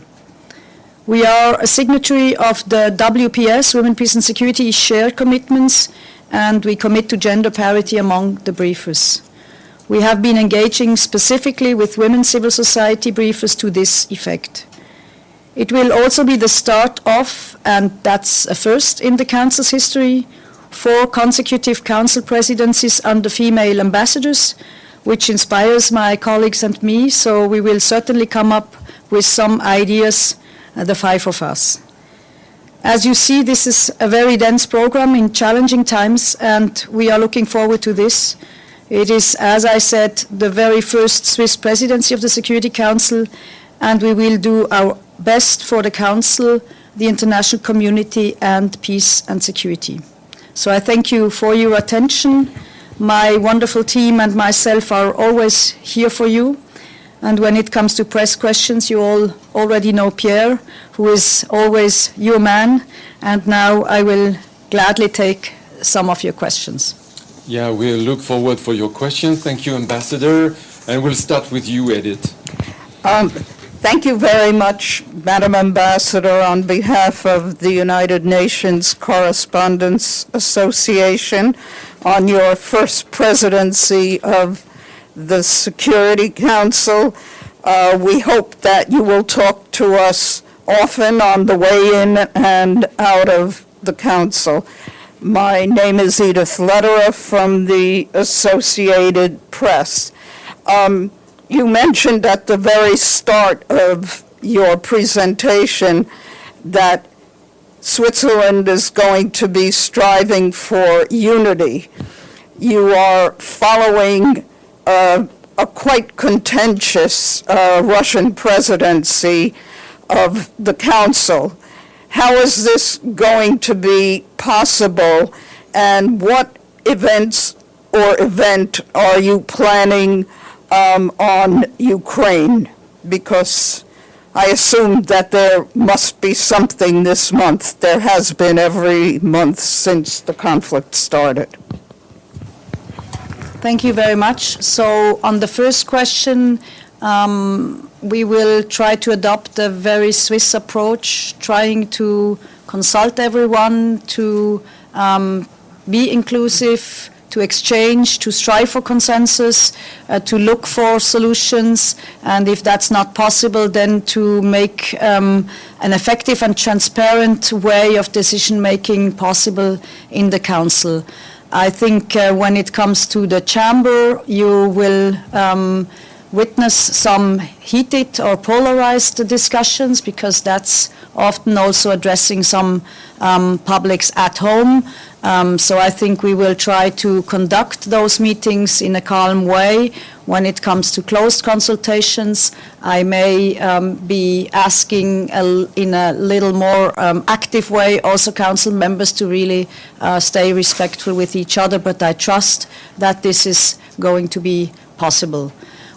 We are a signatory of the WPS, Women, Peace and Security Shared Commitments, and we commit to gender parity among the briefers. We have been engaging specifically with women civil society briefers to this effect. It will also be the start of, and that's a first in the Council's history, 4 consecutive Council presidencies under female ambassadors, which inspires my colleagues and me, so we will certainly come up with some ideas, the 5 of us. As you see, this is a very dense program in challenging times, and we are looking forward to this. It is, as I said, the very first Swiss presidency of the Security Council, and we will do our best for the Council, the international community, and peace and security. So I thank you for your attention. My wonderful team and myself are always here for you. And when it comes to press questions, you all already know Pierre, who is always your man. And now I will gladly take some of your questions. Yeah, we'll look forward for your questions. Thank you, Ambassador. And we'll start with you, Edith. Thank you very much, Madam Ambassador, on behalf of the United Nations Correspondents Association, on your first presidency of the Security Council. We hope that you will talk to us often on the way in and out of the Council. My name is Edith Lederer from the Associated Press. You mentioned at the very start of your presentation that Switzerland is going to be striving for unity. You are following a quite contentious Russian presidency of the Council. How is this going to be possible, and what events or event are you planning on Ukraine? Because I assume that there must be something this month. There has been every month since the conflict started. Thank you very much. So on the first question, we will try to adopt a very Swiss approach, trying to consult everyone, to be inclusive, to exchange, to strive for consensus, to look for solutions, and if that's not possible, then to make an effective and transparent way of decision-making possible in the Council. I think when it comes to the chamber, you will witness some heated or polarized discussions, because that's often also addressing some publics at home. So I think we will try to conduct those meetings in a calm way. When it comes to closed consultations, I may be asking in a little more active way also council members to really stay respectful with each other, but I trust that this is going to be possible.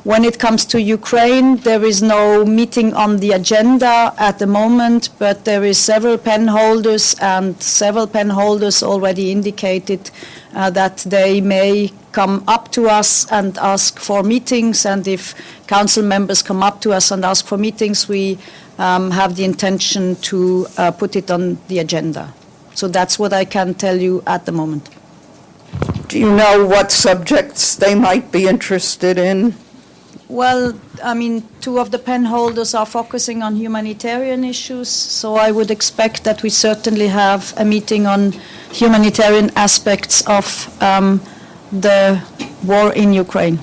When it comes to Ukraine, there is no meeting on the agenda at the moment, but there is several pen holders, and several pen holders already indicated that they may come up to us and ask for meetings, and if council members come up to us and ask for meetings, we have the intention to put it on the agenda. So that's what I can tell you at the moment. Do you know what subjects they might be interested in? Well, I mean, two of the pen holders are focusing on humanitarian issues, so I would expect that we certainly have a meeting on humanitarian aspects of the war in Ukraine.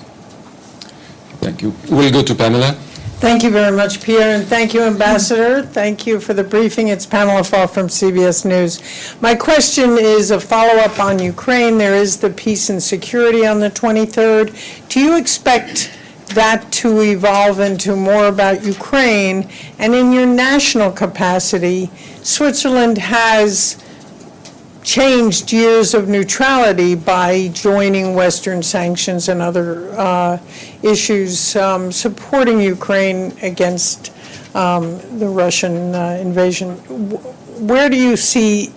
Thank you. We'll go to Pamela. Thank you very much, Pierre, and thank you, Ambassador. Thank you for the briefing. It's Pamela Fall from CBS News. My question is a follow-up on Ukraine. There is the peace and security on the 23rd. Do you expect that to evolve into more about Ukraine? And in your national capacity, Switzerland has changed years of neutrality by joining Western sanctions and other issues supporting Ukraine against the Russian invasion. Where do you see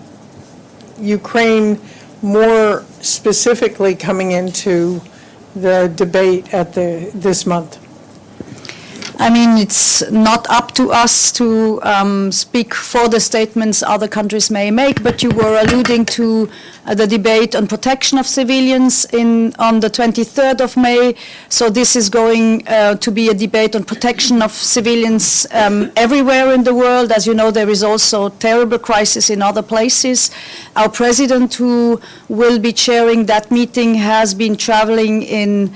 Ukraine more specifically coming into the debate at this month? I mean, it's not up to us to speak for the statements other countries may make, but you were alluding to the debate on protection of civilians on the 23rd of May. So this is going to be a debate on protection of civilians everywhere in the world. As you know, there is also terrible crisis in other places. Our president, who will be chairing that meeting, has been traveling in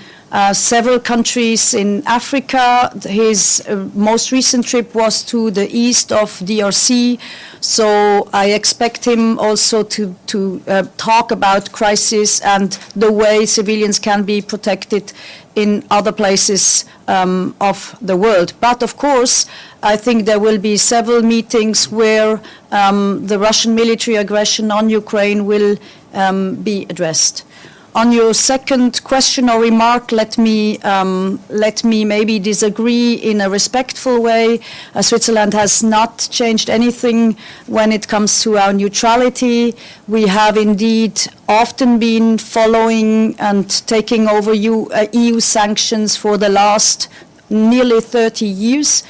several countries in Africa. His most recent trip was to the east of DRC, so I expect him also to talk about crisis and the way civilians can be protected in other places of the world. But of course, I think there will be several meetings where the Russian military aggression on Ukraine will be addressed. On your second question or remark, let me maybe disagree in a respectful way. Switzerland has not changed anything when it comes to our neutrality. We have indeed often been following and taking over EU sanctions for the last nearly 30 years.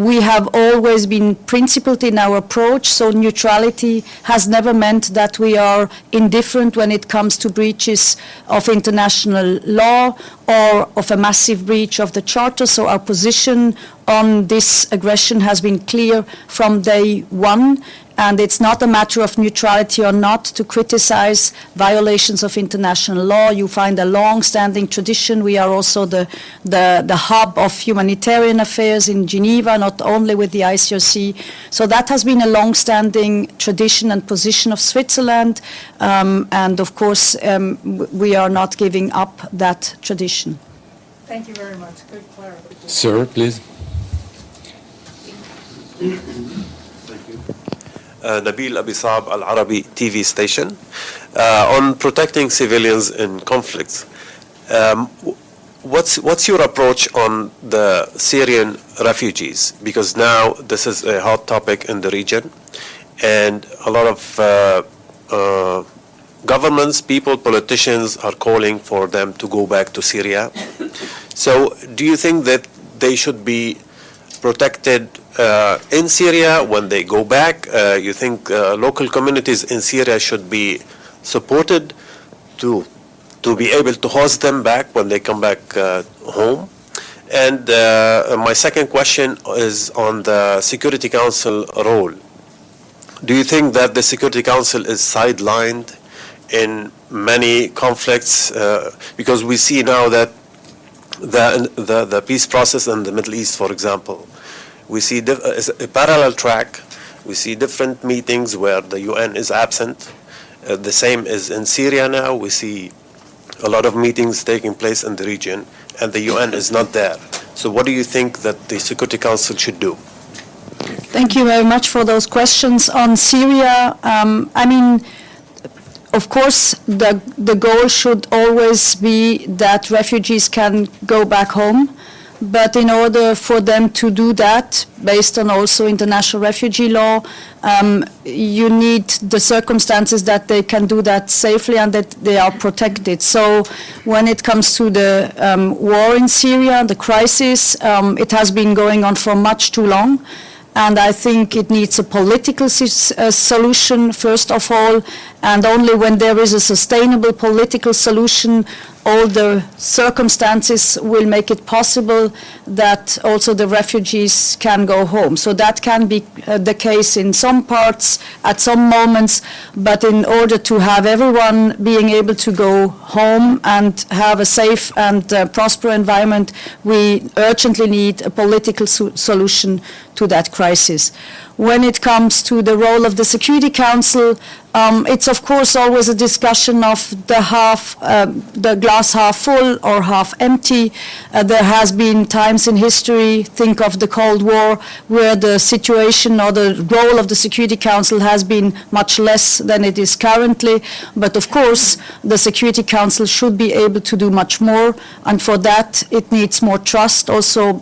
We have always been principled in our approach, so neutrality has never meant that we are indifferent when it comes to breaches of international law or of a massive breach of the Charter. So our position on this aggression has been clear from day one. And it's not a matter of neutrality or not to criticize violations of international law. You find a long-standing tradition. We are also the hub of humanitarian affairs in Geneva, not only with the ICRC. So that has been a long-standing tradition and position of Switzerland. And of course, we are not giving up that tradition. Thank you very much. Good clarification. Sir, please. Nabil Abisab Al Arabi TV station on protecting civilians in conflicts. What's your approach on the Syrian refugees? Because now this is a hot topic in the region, and a lot of governments, people, politicians are calling for them to go back to Syria. So do you think that they should be protected in Syria when they go back? You think local communities in Syria should be supported to be able to host them back when they come back home? And my second question is on the Security Council role. Do you think that the Security Council is sidelined in many conflicts? Because we see now that the peace process in the Middle East, for example, we see a parallel track. We see different meetings where the UN is absent. The same is in Syria now. We see a lot of meetings taking place in the region, and the UN is not there. So what do you think that the Security Council should do? Thank you very much for those questions. On Syria, I mean, of course, the goal should always be that refugees can go back home. But in order for them to do that, based on also international refugee law, you need the circumstances that they can do that safely and that they are protected. So when it comes to the war in Syria, the crisis, it has been going on for much too long. And I think it needs a political solution, first of all, and only when there is a sustainable political solution, all the circumstances will make it possible that also the refugees can go home. So that can be the case in some parts, at some moments, but in order to have everyone being able to go home and have a safe and prosperous environment, we urgently need a political solution to that crisis. When it comes to the role of the Security Council, it's of course always a discussion of the glass half full or half empty. There has been times in history, think of the Cold War, where the situation or the role of the Security Council has been much less than it is currently. But of course, the Security Council should be able to do much more, and for that it needs more trust also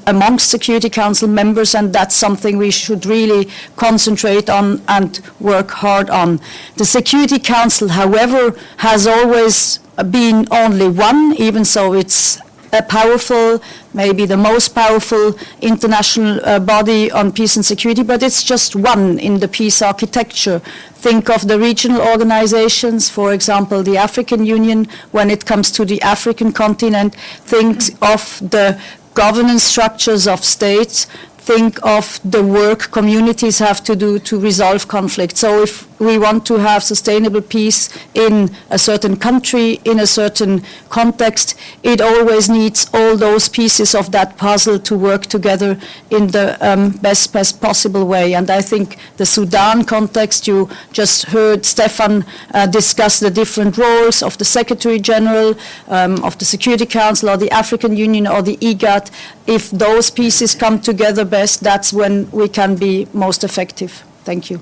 amongst Security Council members, and that's something we should really concentrate on and work hard on. The Security Council, however, has always been only one, even so it's a powerful, maybe the most powerful international body on peace and security, but it's just one in the peace architecture. Think of the regional organizations, for example, the African Union, when it comes to the African continent. Think of the governance structures of states. Think of the work communities have to do to resolve conflict. So if we want to have sustainable peace in a certain country, in a certain context, it always needs all those pieces of that puzzle to work together in the best possible way. And I think the Sudan context, you just heard Stefan discuss the different roles of the Secretary General, of the Security Council, or the African Union, or the IGAD. If those pieces come together best, that's when we can be most effective. Thank you.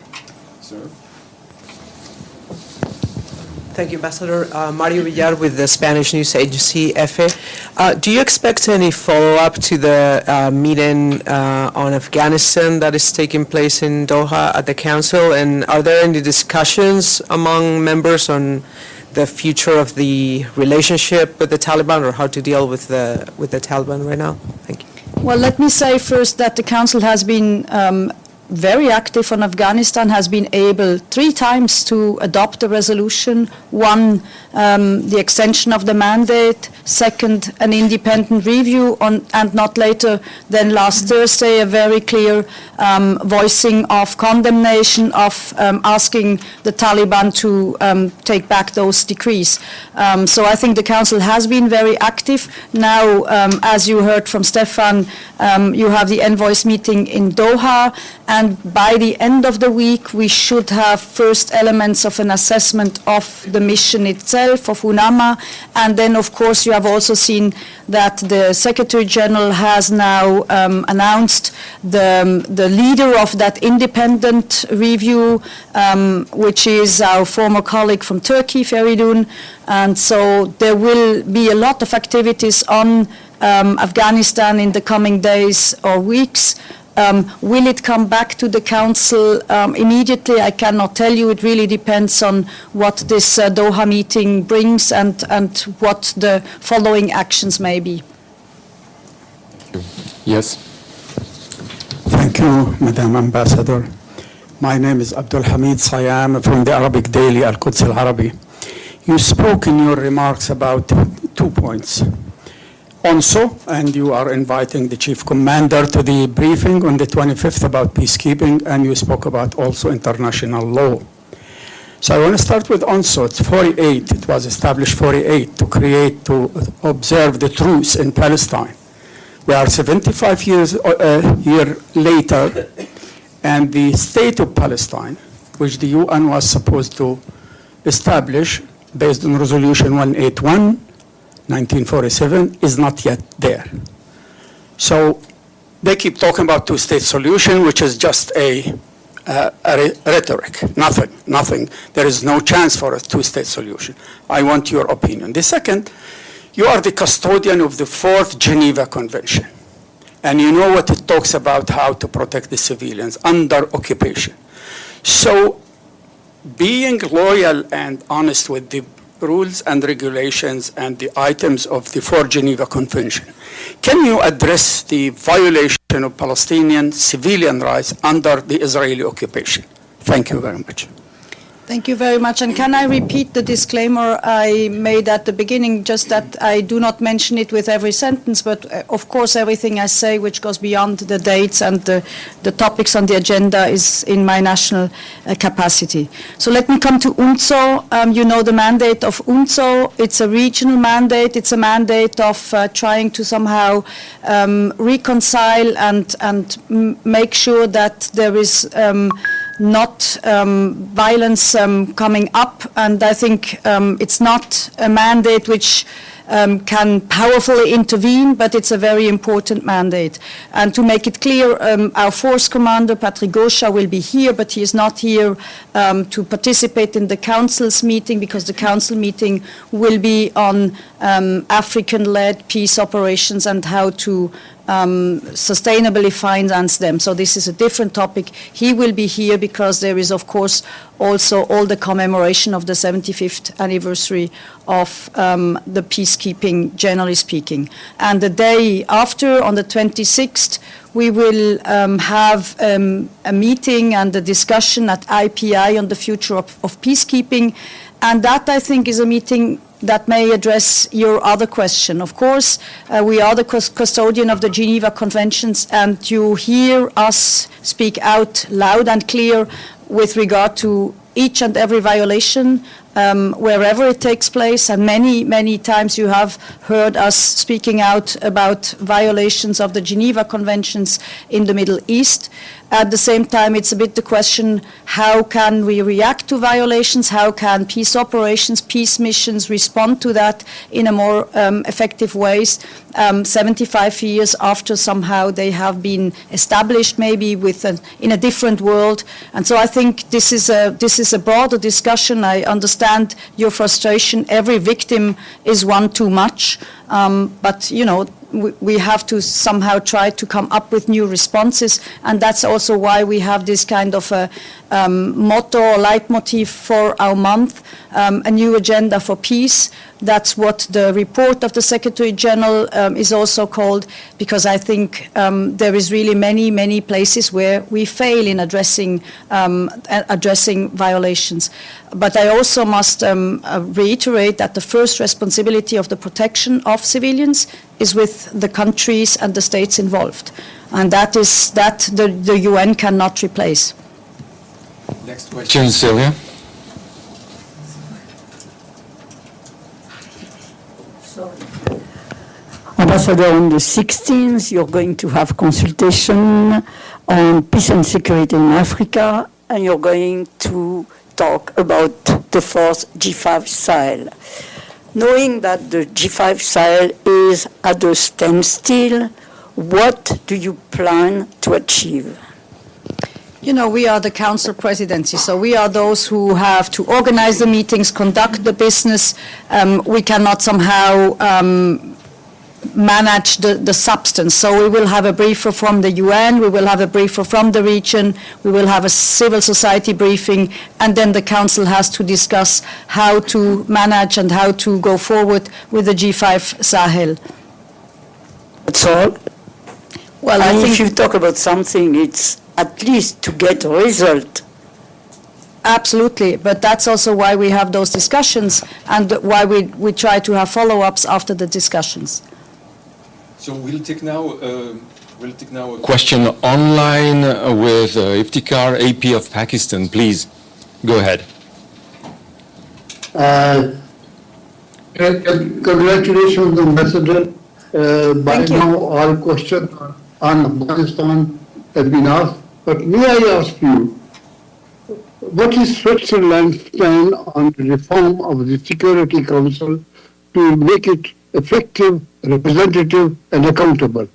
Thank you, Ambassador. Mario Villar with the Spanish news agency EFE. Do you expect any follow-up to the meeting on Afghanistan that is taking place in Doha at the Council? And are there any discussions among members on the future of the relationship with the Taliban, or how to deal with the Taliban right now? Thank you. Well, let me say first that the Council has been very active on Afghanistan, has been able 3 times to adopt a resolution. One, the extension of the mandate. Second, an independent review on, and not later than last Thursday, a very clear voicing of condemnation of asking the Taliban to take back those decrees. So I think the Council has been very active. Now, as you heard from Stefan, you have the envoys meeting in Doha, and by the end of the week, we should have first elements of an assessment of the mission itself, of UNAMA, and then, of course, you have also seen that the Secretary General has now announced the leader of that independent review, which is our former colleague from Turkey, Feridun, and so there will be a lot of activities on Afghanistan in the coming days or weeks. Will it come back to the Council immediately? I cannot tell you. It really depends on what this Doha meeting brings and what the following actions may be. Yes. Thank you, Madam Ambassador. My name is Abdul Hamid Sayam from the Arabic daily Al-Quds Al-Arabi. You spoke in your remarks about 2 points. Also, and you are inviting the chief commander to the briefing on the 25th about peacekeeping, and you spoke about also international law. So I want to start with UNSO. It's 48. It was established 48 to observe the truce in Palestine. We are 75 years later, and the state of Palestine, which the UN was supposed to establish based on Resolution 181, 1947, is not yet there. So they keep talking about two-state solution, which is just a rhetoric, nothing. There is no chance for a two-state solution. I want your opinion. The second, you are the custodian of the 4th Geneva Convention, and you know what it talks about, how to protect the civilians under occupation. So being loyal and honest with the rules and regulations and the items of the 4th Geneva Convention, can you address the violation of Palestinian civilian rights under the Israeli occupation? Thank you very much. Thank you very much. And can I repeat the disclaimer I made at the beginning, just that I do not mention it with every sentence, but of course everything I say which goes beyond the dates and the topics on the agenda is in my national capacity. So let me come to UNSO. You know the mandate of UNSO. It's a regional mandate. It's a mandate of trying to somehow reconcile and make sure that there is not violence coming up, and I think it's not a mandate which can powerfully intervene, but it's a very important mandate. And to make it clear, our force commander, Patrick Gosha, will be here, but he is not here to participate in the Council's meeting, because the Council meeting will be on African-led peace operations and how to sustainably finance them. So this is a different topic. He will be here because there is, of course, also all the commemoration of the 75th anniversary of the peacekeeping, generally speaking. And the day after, on the 26th, we will have a meeting and a discussion at IPI on the future of peacekeeping. And that, I think, is a meeting that may address your other question. Of course, we are the custodian of the Geneva Conventions, and you hear us speak out loud and clear with regard to each and every violation wherever it takes place, and many, many times you have heard us speaking out about violations of the Geneva Conventions in the Middle East. At the same time, it's a bit the question, how can we react to violations? How can peace operations, peace missions respond to that in a more effective ways? 75 years after somehow they have been established, maybe in a different world. And so I think this is a broader discussion. I understand your frustration. Every victim is one too much. But, you know, we have to somehow try to come up with new responses, and that's also why we have this kind of a motto or leitmotif for our month, a new agenda for peace. That's what the report of the Secretary General is also called, because I think there is really many, many places where we fail in addressing violations. But I also must reiterate that the first responsibility of the protection of civilians is with the countries and the states involved. And that the UN cannot replace. Next question, Sylvia. Ambassador, on the 16th, you're going to have consultation on peace and security in Africa, and you're going to talk about the fourth G5 Sahel. Knowing that the G5 Sahel is at a standstill, what do you plan to achieve? You know, we are the Council Presidency, so we are those who have to organize the meetings, conduct the business. We cannot somehow manage the substance. So we will have a briefer from the UN, we will have a briefer from the region, we will have a civil society briefing, and then the Council has to discuss how to manage and how to go forward with the G5 Sahel. That's all? Well, I think if you talk about something, it's at least to get a result. Absolutely, but that's also why we have those discussions and why we try to have follow-ups after the discussions. So we'll take now a question online with Iftikhar, AP of Pakistan. Please, go ahead. Congratulations, Ambassador. By now, all questions on Afghanistan have been asked. But may I ask you, what is Switzerland's plan on the reform of the Security Council to make it effective, representative, and accountable?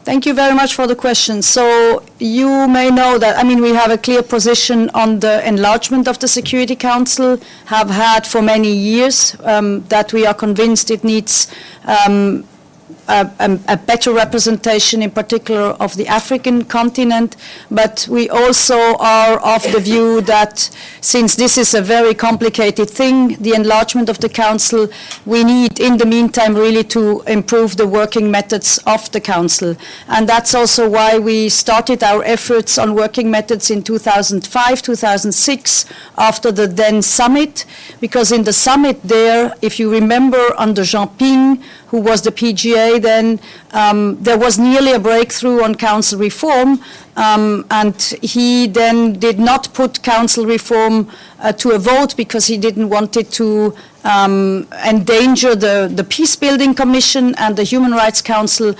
Thank you very much for the question. So you may know that, I mean, we have a clear position on the enlargement of the Security Council, have had for many years, that we are convinced it needs a better representation, in particular of the African continent, but we also are of the view that since this is a very complicated thing, the enlargement of the Council, we need in the meantime really to improve the working methods of the Council. And that's also why we started our efforts on working methods in 2005, 2006, after the then summit, because in the summit there, if you remember, under Jean Ping, who was the PGA then, there was nearly a breakthrough on council reform, and he then did not put council reform to a vote because he didn't want it to endanger the Peace-Building Commission and the Human Rights Council,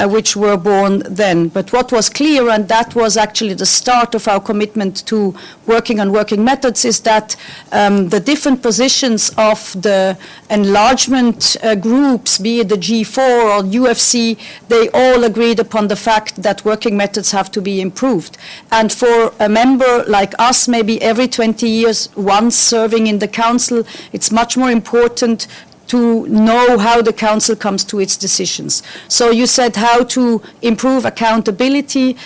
which were born then. But what was clear, and that was actually the start of our commitment to working on working methods, is that the different positions of the enlargement groups, be it the G4 or UFC, they all agreed upon the fact that working methods have to be improved. And for a member like us, maybe every 20 years once serving in the council, it's much more important to know how the council comes to its decisions. So you said how to improve accountability.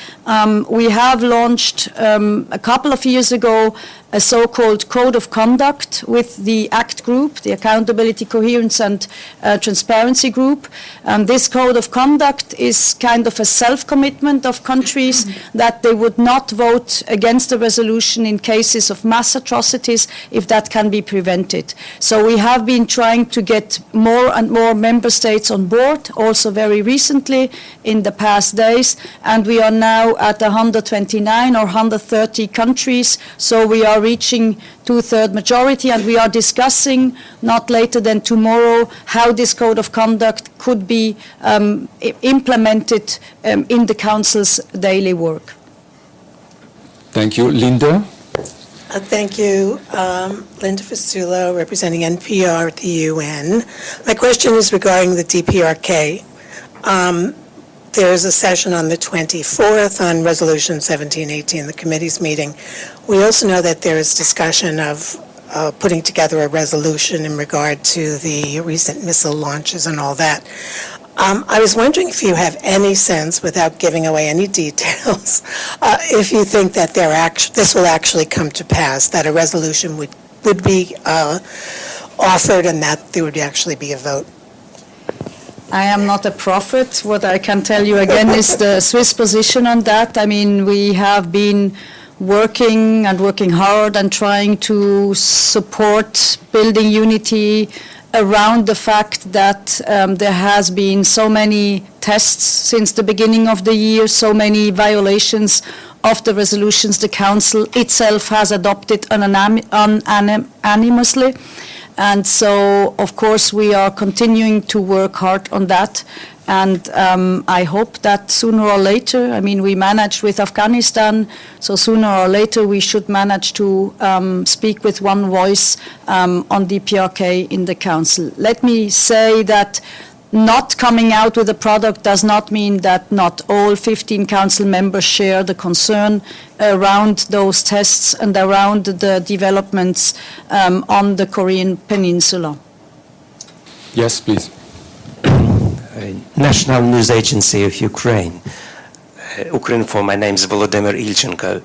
We have launched a couple of years ago a so-called code of conduct with the ACT group, the Accountability, Coherence and Transparency group. This code of conduct is kind of a self-commitment of countries that they would not vote against a resolution in cases of mass atrocities if that can be prevented. So we have been trying to get more and more member states on board, also very recently in the past days, and we are now at 129 or 130 countries, so we are reaching two-thirds majority, and we are discussing not later than tomorrow how this code of conduct could be implemented in the Council's daily work. Thank you. Linda? Thank you. Linda Fastulo, representing NPR at the UN. My question is regarding the DPRK. There's a session on the 24th on Resolution 1718, the committee's meeting. We also know that there is discussion of putting together a resolution in regard to the recent missile launches and all that. I was wondering if you have any sense, without giving away any details, if you think that this will actually come to pass, that a resolution would be offered and that there would actually be a vote. I am not a prophet. What I can tell you again is the Swiss position on that. I mean, we have been working hard and trying to support building unity around the fact that there has been so many tests since the beginning of the year, so many violations of the resolutions the Council itself has adopted unanimously. And so, of course, we are continuing to work hard on that. And I hope that sooner or later, I mean, we managed with Afghanistan, so sooner or later we should manage to speak with one voice on DPRK in the Council. Let me say that not coming out with a product does not mean that not all 15 Council members share the concern around those tests and around the developments on the Korean Peninsula. Yes, please. National News Agency of Ukraine. Ukrinform, my name is Volodymyr Ilchenko.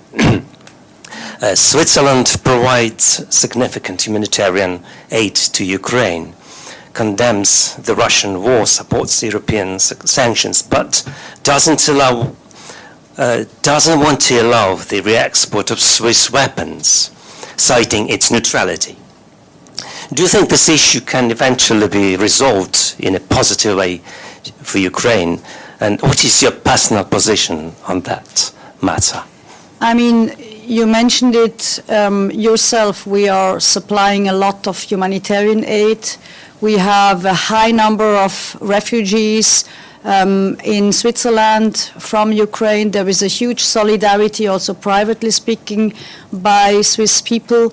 Switzerland provides significant humanitarian aid to Ukraine, condemns the Russian war, supports European sanctions, but doesn't want to allow the re-export of Swiss weapons, citing its neutrality. Do you think this issue can eventually be resolved in a positive way for Ukraine? And what is your personal position on that matter? I mean, you mentioned it yourself. We are supplying a lot of humanitarian aid. We have a high number of refugees in Switzerland from Ukraine. There is a huge solidarity, also privately speaking, by Swiss people.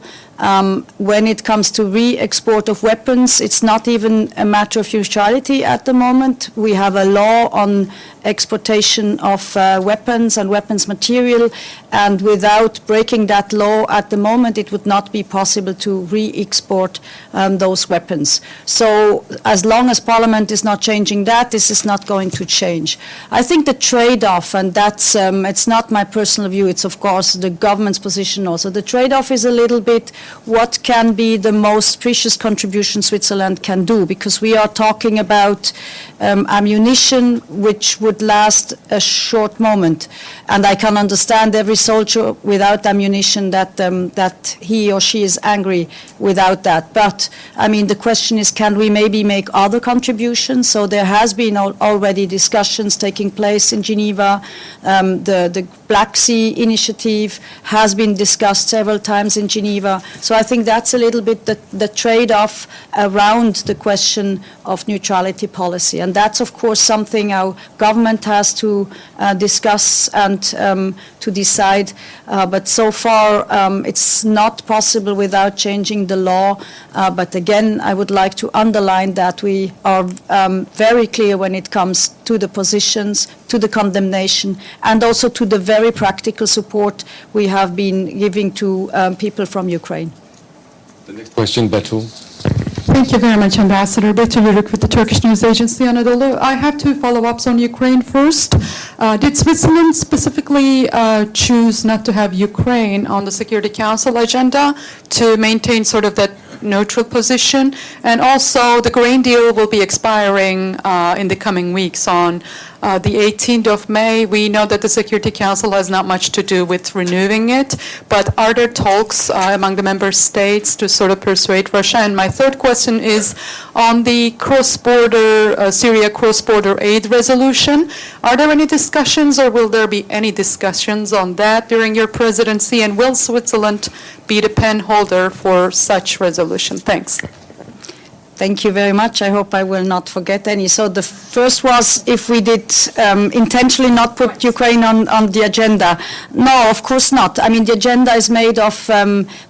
When it comes to re-export of weapons, it's not even a matter of neutrality at the moment. We have a law on exportation of weapons and weapons material, and without breaking that law at the moment, it would not be possible to re-export those weapons. So as long as Parliament is not changing that, this is not going to change. I think the trade-off, and that's it's not my personal view, it's of course the government's position also. The trade-off is a little bit what can be the most precious contribution Switzerland can do, because we are talking about ammunition which would last a short moment. And I can understand every soldier without ammunition that he or she is angry without that. But, I mean, the question is, can we maybe make other contributions? So there has been already discussions taking place in Geneva. The Black Sea Initiative has been discussed several times in Geneva. So I think that's a little bit the trade-off around the question of neutrality policy. And that's, of course, something our government has to discuss and to decide. But so far, it's not possible without changing the law. But again, I would like to underline that we are very clear when it comes to the positions, to the condemnation, and also to the very practical support we have been giving to people from Ukraine. The next question, Batu. Thank you very much, Ambassador. Betül Yörük with the Turkish News Agency, Anadolu. I have two follow-ups on Ukraine first. Did Switzerland specifically choose not to have Ukraine on the Security Council agenda to maintain sort of that neutral position? And also, the grain deal will be expiring in the coming weeks on the 18th of May. We know that the Security Council has not much to do with renewing it, but are there talks among the member states to sort of persuade Russia? And my third question is on the cross-border, Syria cross-border aid resolution. Are there any discussions, or will there be any discussions on that during your presidency? And will Switzerland be the pen holder for such resolution? Thanks. Thank you very much. I hope I will not forget any. So the first was if we did intentionally not put Ukraine on the agenda. No, of course not. I mean, the agenda is made of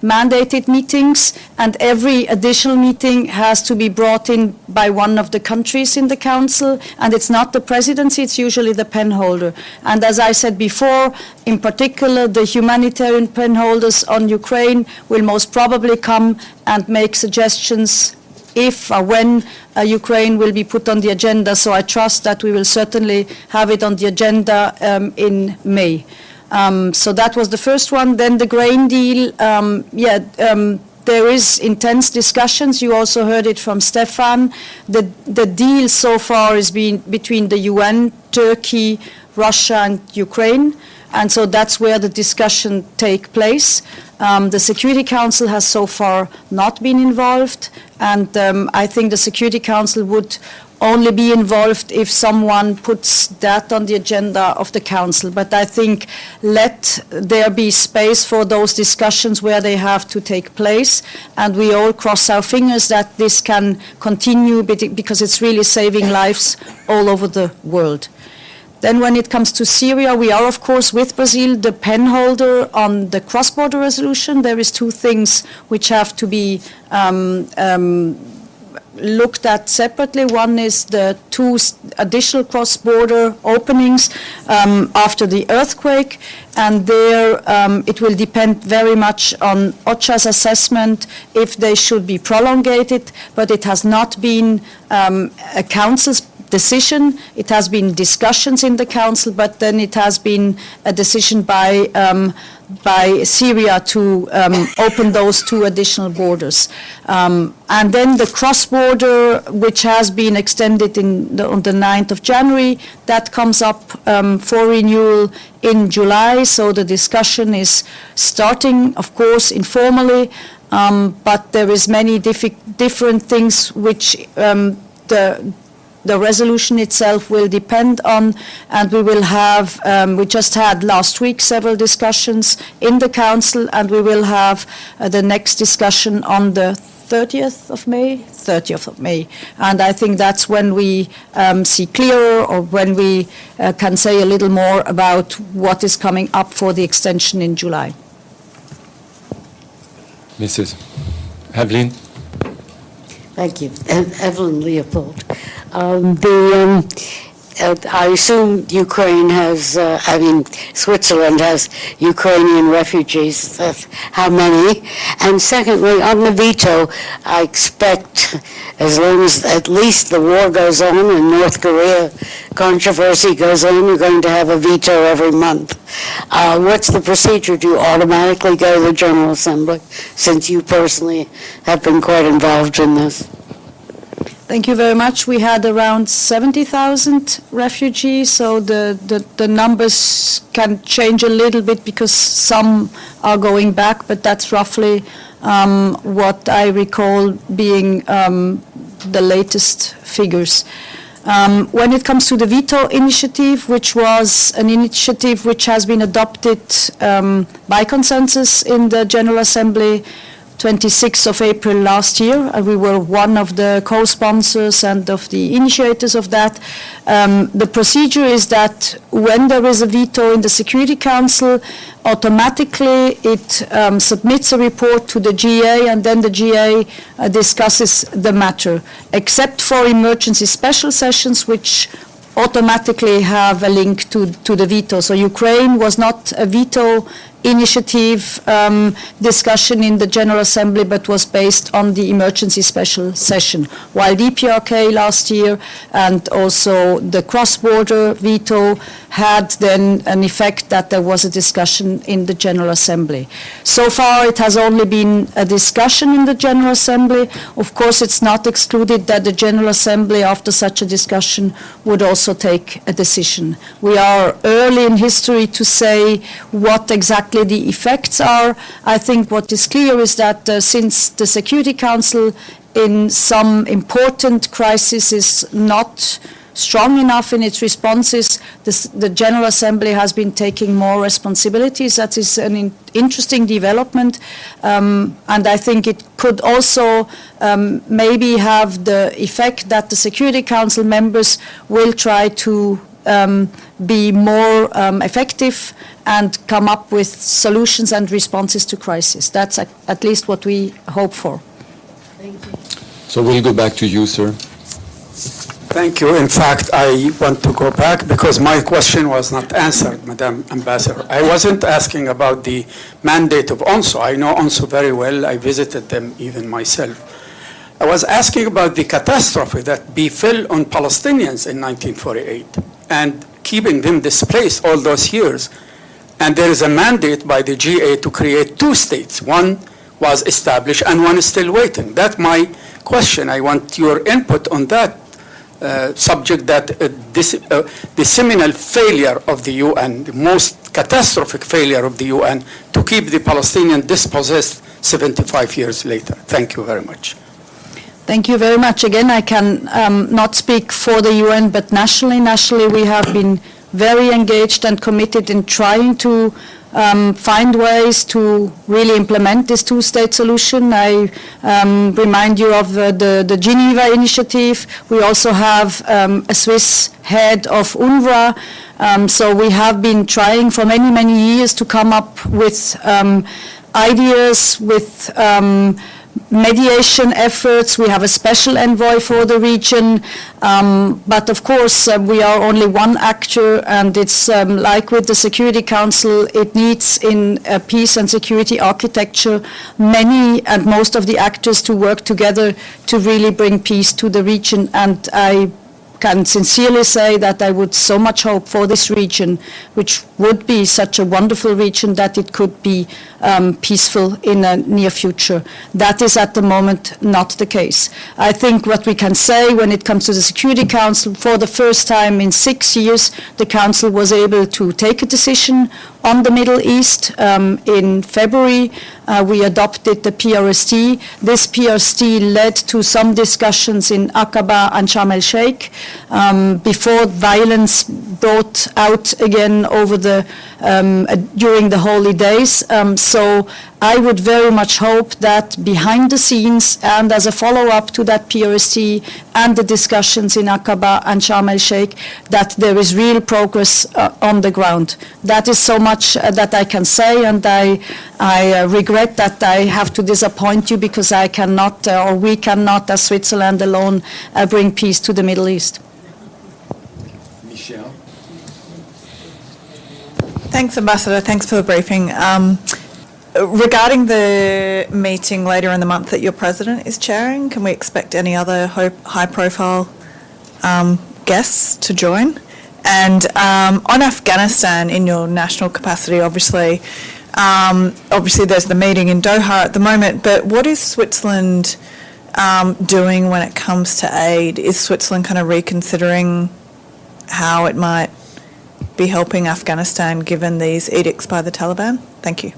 mandated meetings, and every additional meeting has to be brought in by one of the countries in the Council, and it's not the presidency, it's usually the pen holder. And as I said before, in particular, the humanitarian pen holders on Ukraine will most probably come and make suggestions if or when Ukraine will be put on the agenda. So I trust that we will certainly have it on the agenda in May. So that was the first one. Then the grain deal, there is intense discussions. You also heard it from Stefan. The deal so far has been between the UN, Turkey, Russia, and Ukraine. And so that's where the discussion take place. The Security Council has so far not been involved, and I think the Security Council would only be involved if someone puts that on the agenda of the Council. But I think let there be space for those discussions where they have to take place, and we all cross our fingers that this can continue because it's really saving lives all over the world. Then when it comes to Syria, we are, of course, with Brazil, the pen holder on the cross-border resolution. There is two things which have to be looked at separately. One is the two additional cross-border openings after the earthquake, and there it will depend very much on OCHA's assessment if they should be prolongated, but it has not been a Council's decision. It has been discussions in the Council, but then it has been a decision by Syria to open those two additional borders. And then the cross-border, which has been extended on the 9th of January, that comes up for renewal in July. So the discussion is starting, of course, informally, but there is many different things which the resolution itself will depend on, and we will have, we just had last week several discussions in the Council, and we will have the next discussion on the 30th of May. And I think that's when we see clearer, or when we can say a little more about what is coming up for the extension in July. Mrs. Evelyn. Thank you. Evelyn Leopold. I assume Ukraine has, Switzerland has Ukrainian refugees. How many? And secondly, on the veto, I expect as long as at least the war goes on and North Korea controversy goes on, you're going to have a veto every month. What's the procedure? Do you automatically go to the General Assembly, since you personally have been quite involved in this? Thank you very much. We had around 70,000 refugees, so the numbers can change a little bit because some are going back, but that's roughly what I recall being the latest figures. When it comes to the veto initiative, which was an initiative which has been adopted by consensus in the General Assembly 26th of April last year. We were one of the co-sponsors and of the initiators of that. The procedure is that when there is a veto in the Security Council, automatically it submits a report to the GA, and then the GA discusses the matter, except for emergency special sessions, which automatically have a link to the veto. So Ukraine was not a veto initiative discussion in the General Assembly, but was based on the emergency special session, while DPRK last year and also the cross-border veto had then an effect that there was a discussion in the General Assembly. So far, it has only been a discussion in the General Assembly. Of course, it's not excluded that the General Assembly, after such a discussion, would also take a decision. We are early in history to say what exactly the effects are. I think what is clear is that since the Security Council in some important crises is not strong enough in its responses, the General Assembly has been taking more responsibilities. That is an interesting development, and I think it could also maybe have the effect that the Security Council members will try to be more effective and come up with solutions and responses to crisis. That's at least what we hope for. Thank you. So we'll go back to you, sir. Thank you. In fact, I want to go back because my question was not answered, Madam Ambassador. I wasn't asking about the mandate of UNSO. I know UNSO very well. I visited them even myself. I was asking about the catastrophe that befell on Palestinians in 1948 and keeping them displaced all those years. And there is a mandate by the GA to create two states. One was established and one is still waiting. That's my question. I want your input on that subject, that the seminal failure of the UN, the most catastrophic failure of the UN to keep the Palestinians dispossessed 75 years later. Thank you very much. Thank you very much. Again, I can not speak for the UN, but nationally we have been very engaged and committed in trying to find ways to really implement this two-state solution. I remind you of the Geneva initiative. We also have a Swiss head of UNRWA. So we have been trying for many, many years to come up with ideas, with mediation efforts. We have a special envoy for the region, but of course we are only one actor, and it's like with the Security Council, it needs in a peace and security architecture many and most of the actors to work together to really bring peace to the region. And I can sincerely say that I would so much hope for this region, which would be such a wonderful region, that it could be peaceful in a near future. That is at the moment not the case. I think what we can say when it comes to the Security Council, for the first time in 6 years, the Council was able to take a decision on the Middle East. In February, we adopted the PRST. This PRST led to some discussions in Aqaba and Sharm el-Sheikh before violence brought out again over the during the holy days. So I would very much hope that behind the scenes and as a follow-up to that PRST and the discussions in Aqaba and Sharm el-Sheikh, that there is real progress on the ground. That is so much that I can say, and I regret that I have to disappoint you, because I cannot, or we cannot, as Switzerland alone, bring peace to the Middle East. Michelle. Thanks, Ambassador. Thanks for the briefing. Regarding the meeting later in the month that your president is chairing, can we expect any other high-profile guests to join? And on Afghanistan, in your national capacity, obviously there's the meeting in Doha at the moment, but what is Switzerland doing when it comes to aid? Is Switzerland kind of reconsidering how it might be helping Afghanistan given these edicts by the Taliban? Thank you.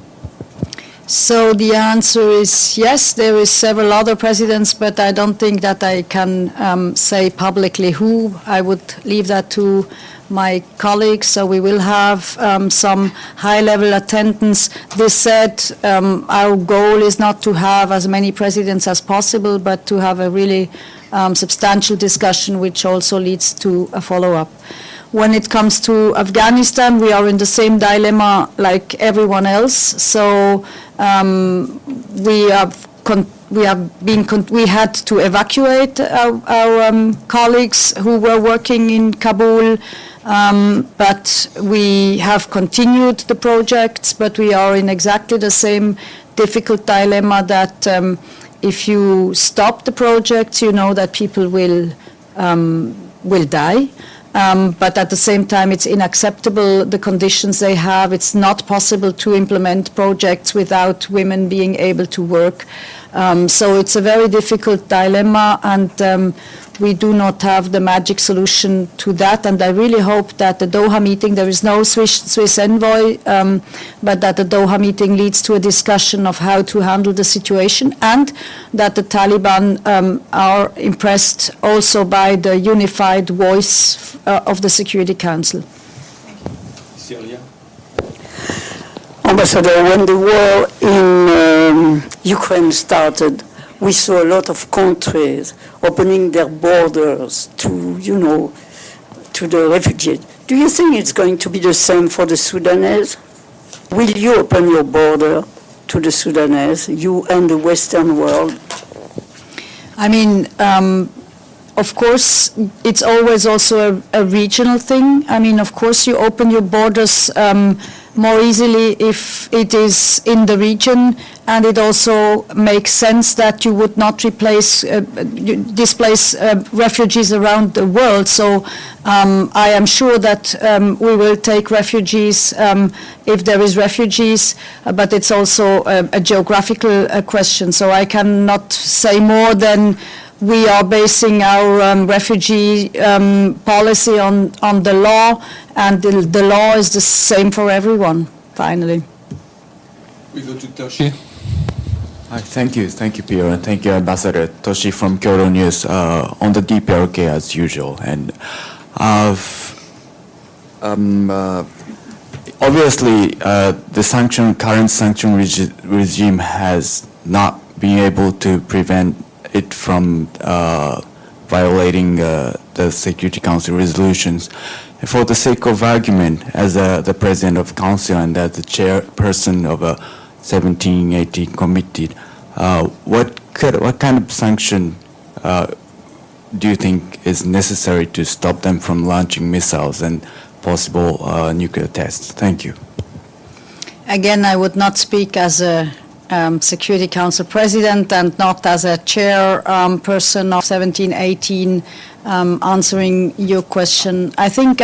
So the answer is yes. There is several other presidents, but I don't think that I can say publicly who. I would leave that to my colleagues. So we will have some high-level attendance. This said, our goal is not to have as many presidents as possible, but to have a really substantial discussion, which also leads to a follow-up. When it comes to Afghanistan, we are in the same dilemma like everyone else. So we had to evacuate our colleagues who were working in Kabul. But we have continued the projects, but we are in exactly the same difficult dilemma that if you stop the projects, you know that people will die. But at the same time, it's unacceptable, the conditions they have. It's not possible to implement projects without women being able to work. So it's a very difficult dilemma, and we do not have the magic solution to that. And I really hope that the Doha meeting, there is no Swiss envoy, but that the Doha meeting leads to a discussion of how to handle the situation, and that the Taliban are impressed also by the unified voice of the Security Council. Celia? Ambassador, when the war in Ukraine started, we saw a lot of countries opening their borders to, to the refugees. Do you think it's going to be the same for the Sudanese? Will you open your border to the Sudanese, you and the Western world? I mean, of course, it's always also a regional thing. I mean, of course, you open your borders more easily if it is in the region, and it also makes sense that you would not displace refugees around the world. So I am sure that we will take refugees if there is refugees, but it's also a geographical question. So I cannot say more than we are basing our refugee policy on the law, and the law is the same for everyone, finally. We go to Toshi. Hi, thank you, Pierre, and thank you, Ambassador. Toshi from Kyoto News, on the DPRK as usual. And obviously, the current sanction regime has not been able to prevent it from violating the Security Council resolutions. For the sake of argument, as the President of Council and as the chairperson of a 1718 committee, what kind of sanction do you think is necessary to stop them from launching missiles and possible nuclear tests? Thank you. Again, I would not speak as a Security Council President and not as a chairperson of 1718 answering your question. I think,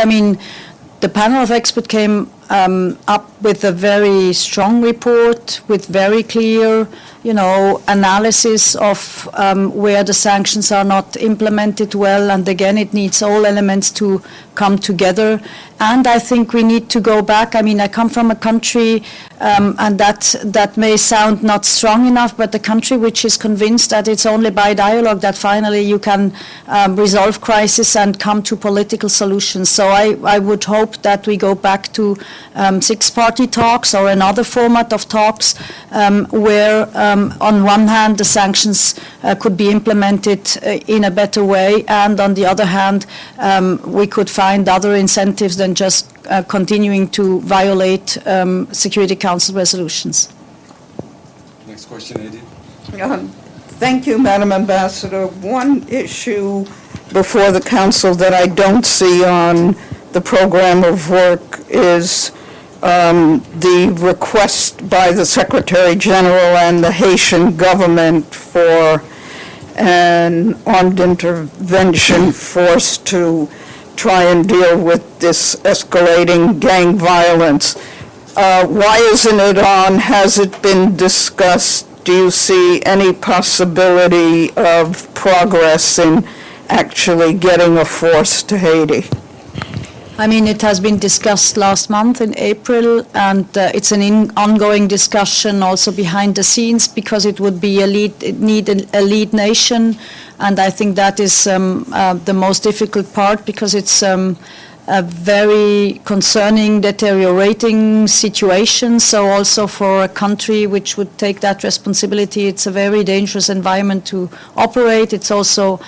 the panel of experts came up with a very strong report with very clear, analysis of where the sanctions are not implemented well. And again, it needs all elements to come together. And I think we need to go back. I come from a country, and that may sound not strong enough, but a country which is convinced that it's only by dialogue that finally you can resolve crisis and come to political solutions. So I would hope that we go back to six-party talks or another format of talks where, on one hand, the sanctions could be implemented in a better way, and on the other hand, we could find other incentives than just continuing to violate Security Council resolutions. Next question, Edith. Thank you, Madam Ambassador. One issue before the Council that I don't see on the program of work is the request by the Secretary General and the Haitian government for an armed intervention force to try and deal with this escalating gang violence. Why isn't it on? Has it been discussed? Do you see any possibility of progress in actually getting a force to Haiti? It has been discussed last month in April, and it's an ongoing discussion also behind the scenes, because it would be a lead nation, and I think that is the most difficult part, because it's a very concerning, deteriorating situation. So also for a country which would take that responsibility, it's a very dangerous environment to operate. It's also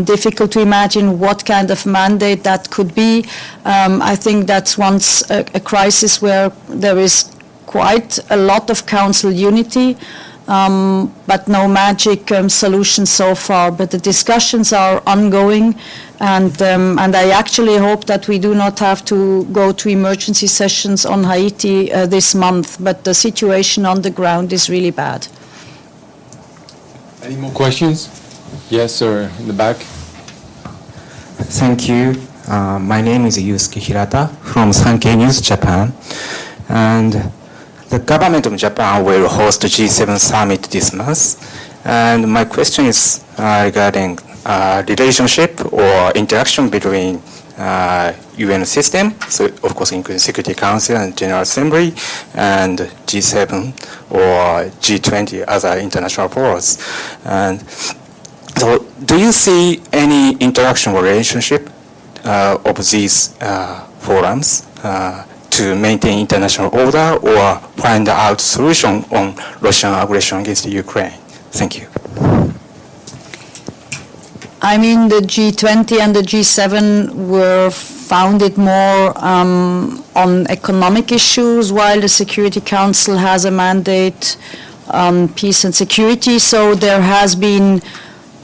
difficult to imagine what kind of mandate that could be. I think that's once a crisis where there is quite a lot of council unity. but no magic solution so far. But the discussions are ongoing, and I actually hope that we do not have to go to emergency sessions on Haiti this month, but the situation on the ground is really bad. Any more questions? Yes, sir, in the back. Thank you. My name is Yusuke Hirata from Sankei News, Japan. And the government of Japan will host the G7 summit this month. And my question is regarding relationship or interaction between UN system, so of course including Security Council and General Assembly, and G7 or G20 other international forums. And so do you see any interaction or relationship of these forums to maintain international order or find out solution on Russian aggression against Ukraine? Thank you. I mean, the G20 and the G7 were founded more on economic issues, while the Security Council has a mandate on peace and security. So there has been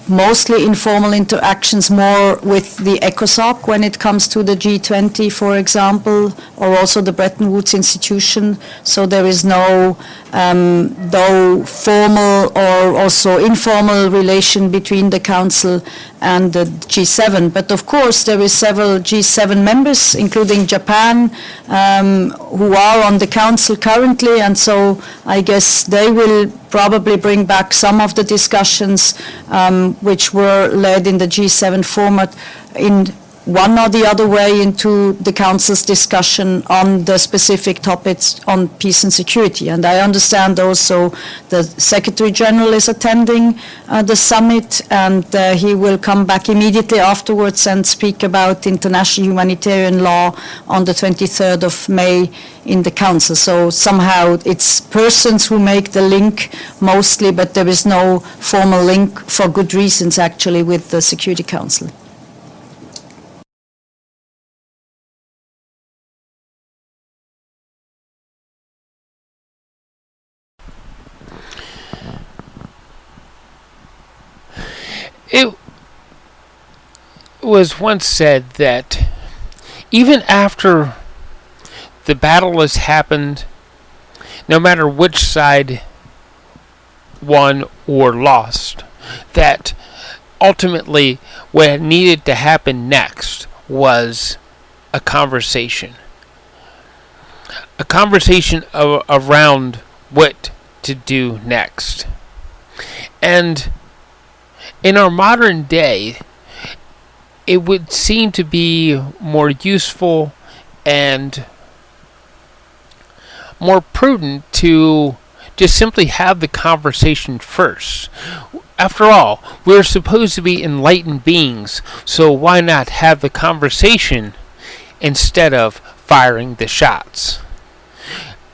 mostly informal interactions more with the ECOSOC when it comes to the G20, for example, or also the Bretton Woods institution. So there is no though formal or also informal relation between the Council and the G7. But of course, there is several G7 members, including Japan, who are on the Council currently, and so I guess they will probably bring back some of the discussions which were led in the G7 format in one or the other way into the Council's discussion on the specific topics on peace and security. And I understand also the Secretary General is attending the summit, and he will come back immediately afterwards and speak about international humanitarian law on the 23rd of May in the Council. So somehow it's persons who make the link mostly, but there is no formal link for good reasons actually with the Security Council. It was once said that even after the battle has happened, no matter which side won or lost, that ultimately what needed to happen next was a conversation. A conversation around what to do next. And in our modern day, it would seem to be more useful and more prudent to just simply have the conversation first. After all, we're supposed to be enlightened beings, so why not have the conversation instead of firing the shots?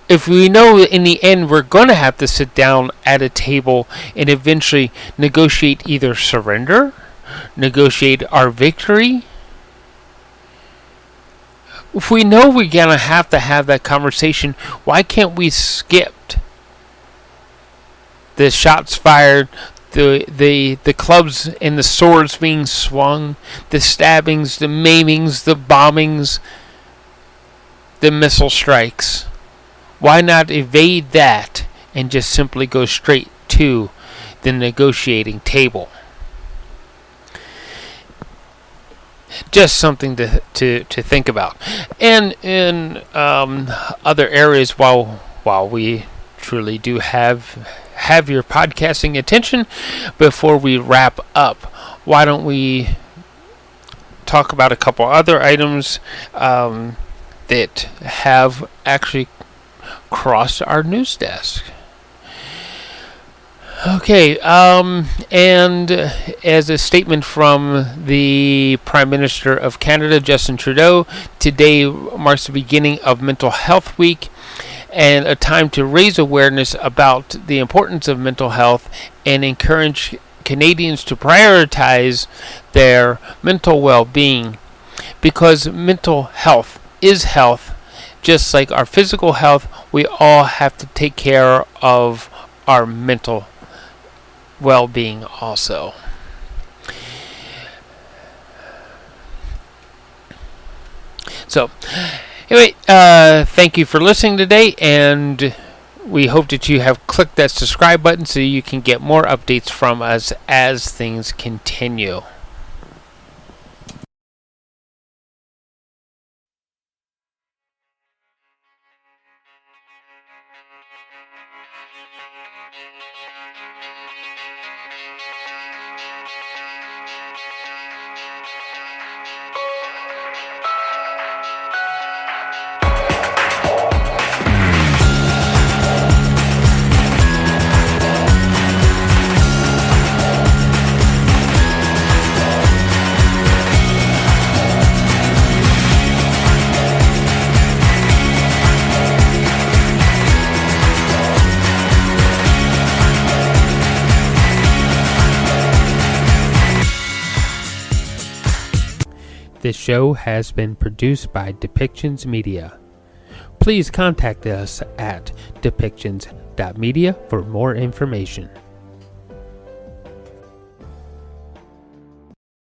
If we know in the end we're going to have to sit down at a table and eventually negotiate either surrender, negotiate our victory, if we know we're going to have that conversation, why can't we skip the shots fired, the clubs and the swords being swung, the stabbings, the maimings, the bombings, the missile strikes? Why not evade that and just simply go straight to the negotiating table? Just something to think about. And in other areas, while we truly do have your podcasting attention, before we wrap up, why don't we talk about a couple other items that have actually crossed our news desk. Okay, and as a statement from the Prime Minister of Canada, Justin Trudeau, today marks the beginning of Mental Health Week and a time to raise awareness about the importance of mental health and encourage Canadians to prioritize their mental well-being, because mental health is health. Just like our physical health, we all have to take care of our mental well-being also. So, anyway, thank you for listening today, and we hope that you have clicked that subscribe button so you can get more updates from us as things continue. This show has been produced by Depictions Media. Please contact us at depictions.media for more information.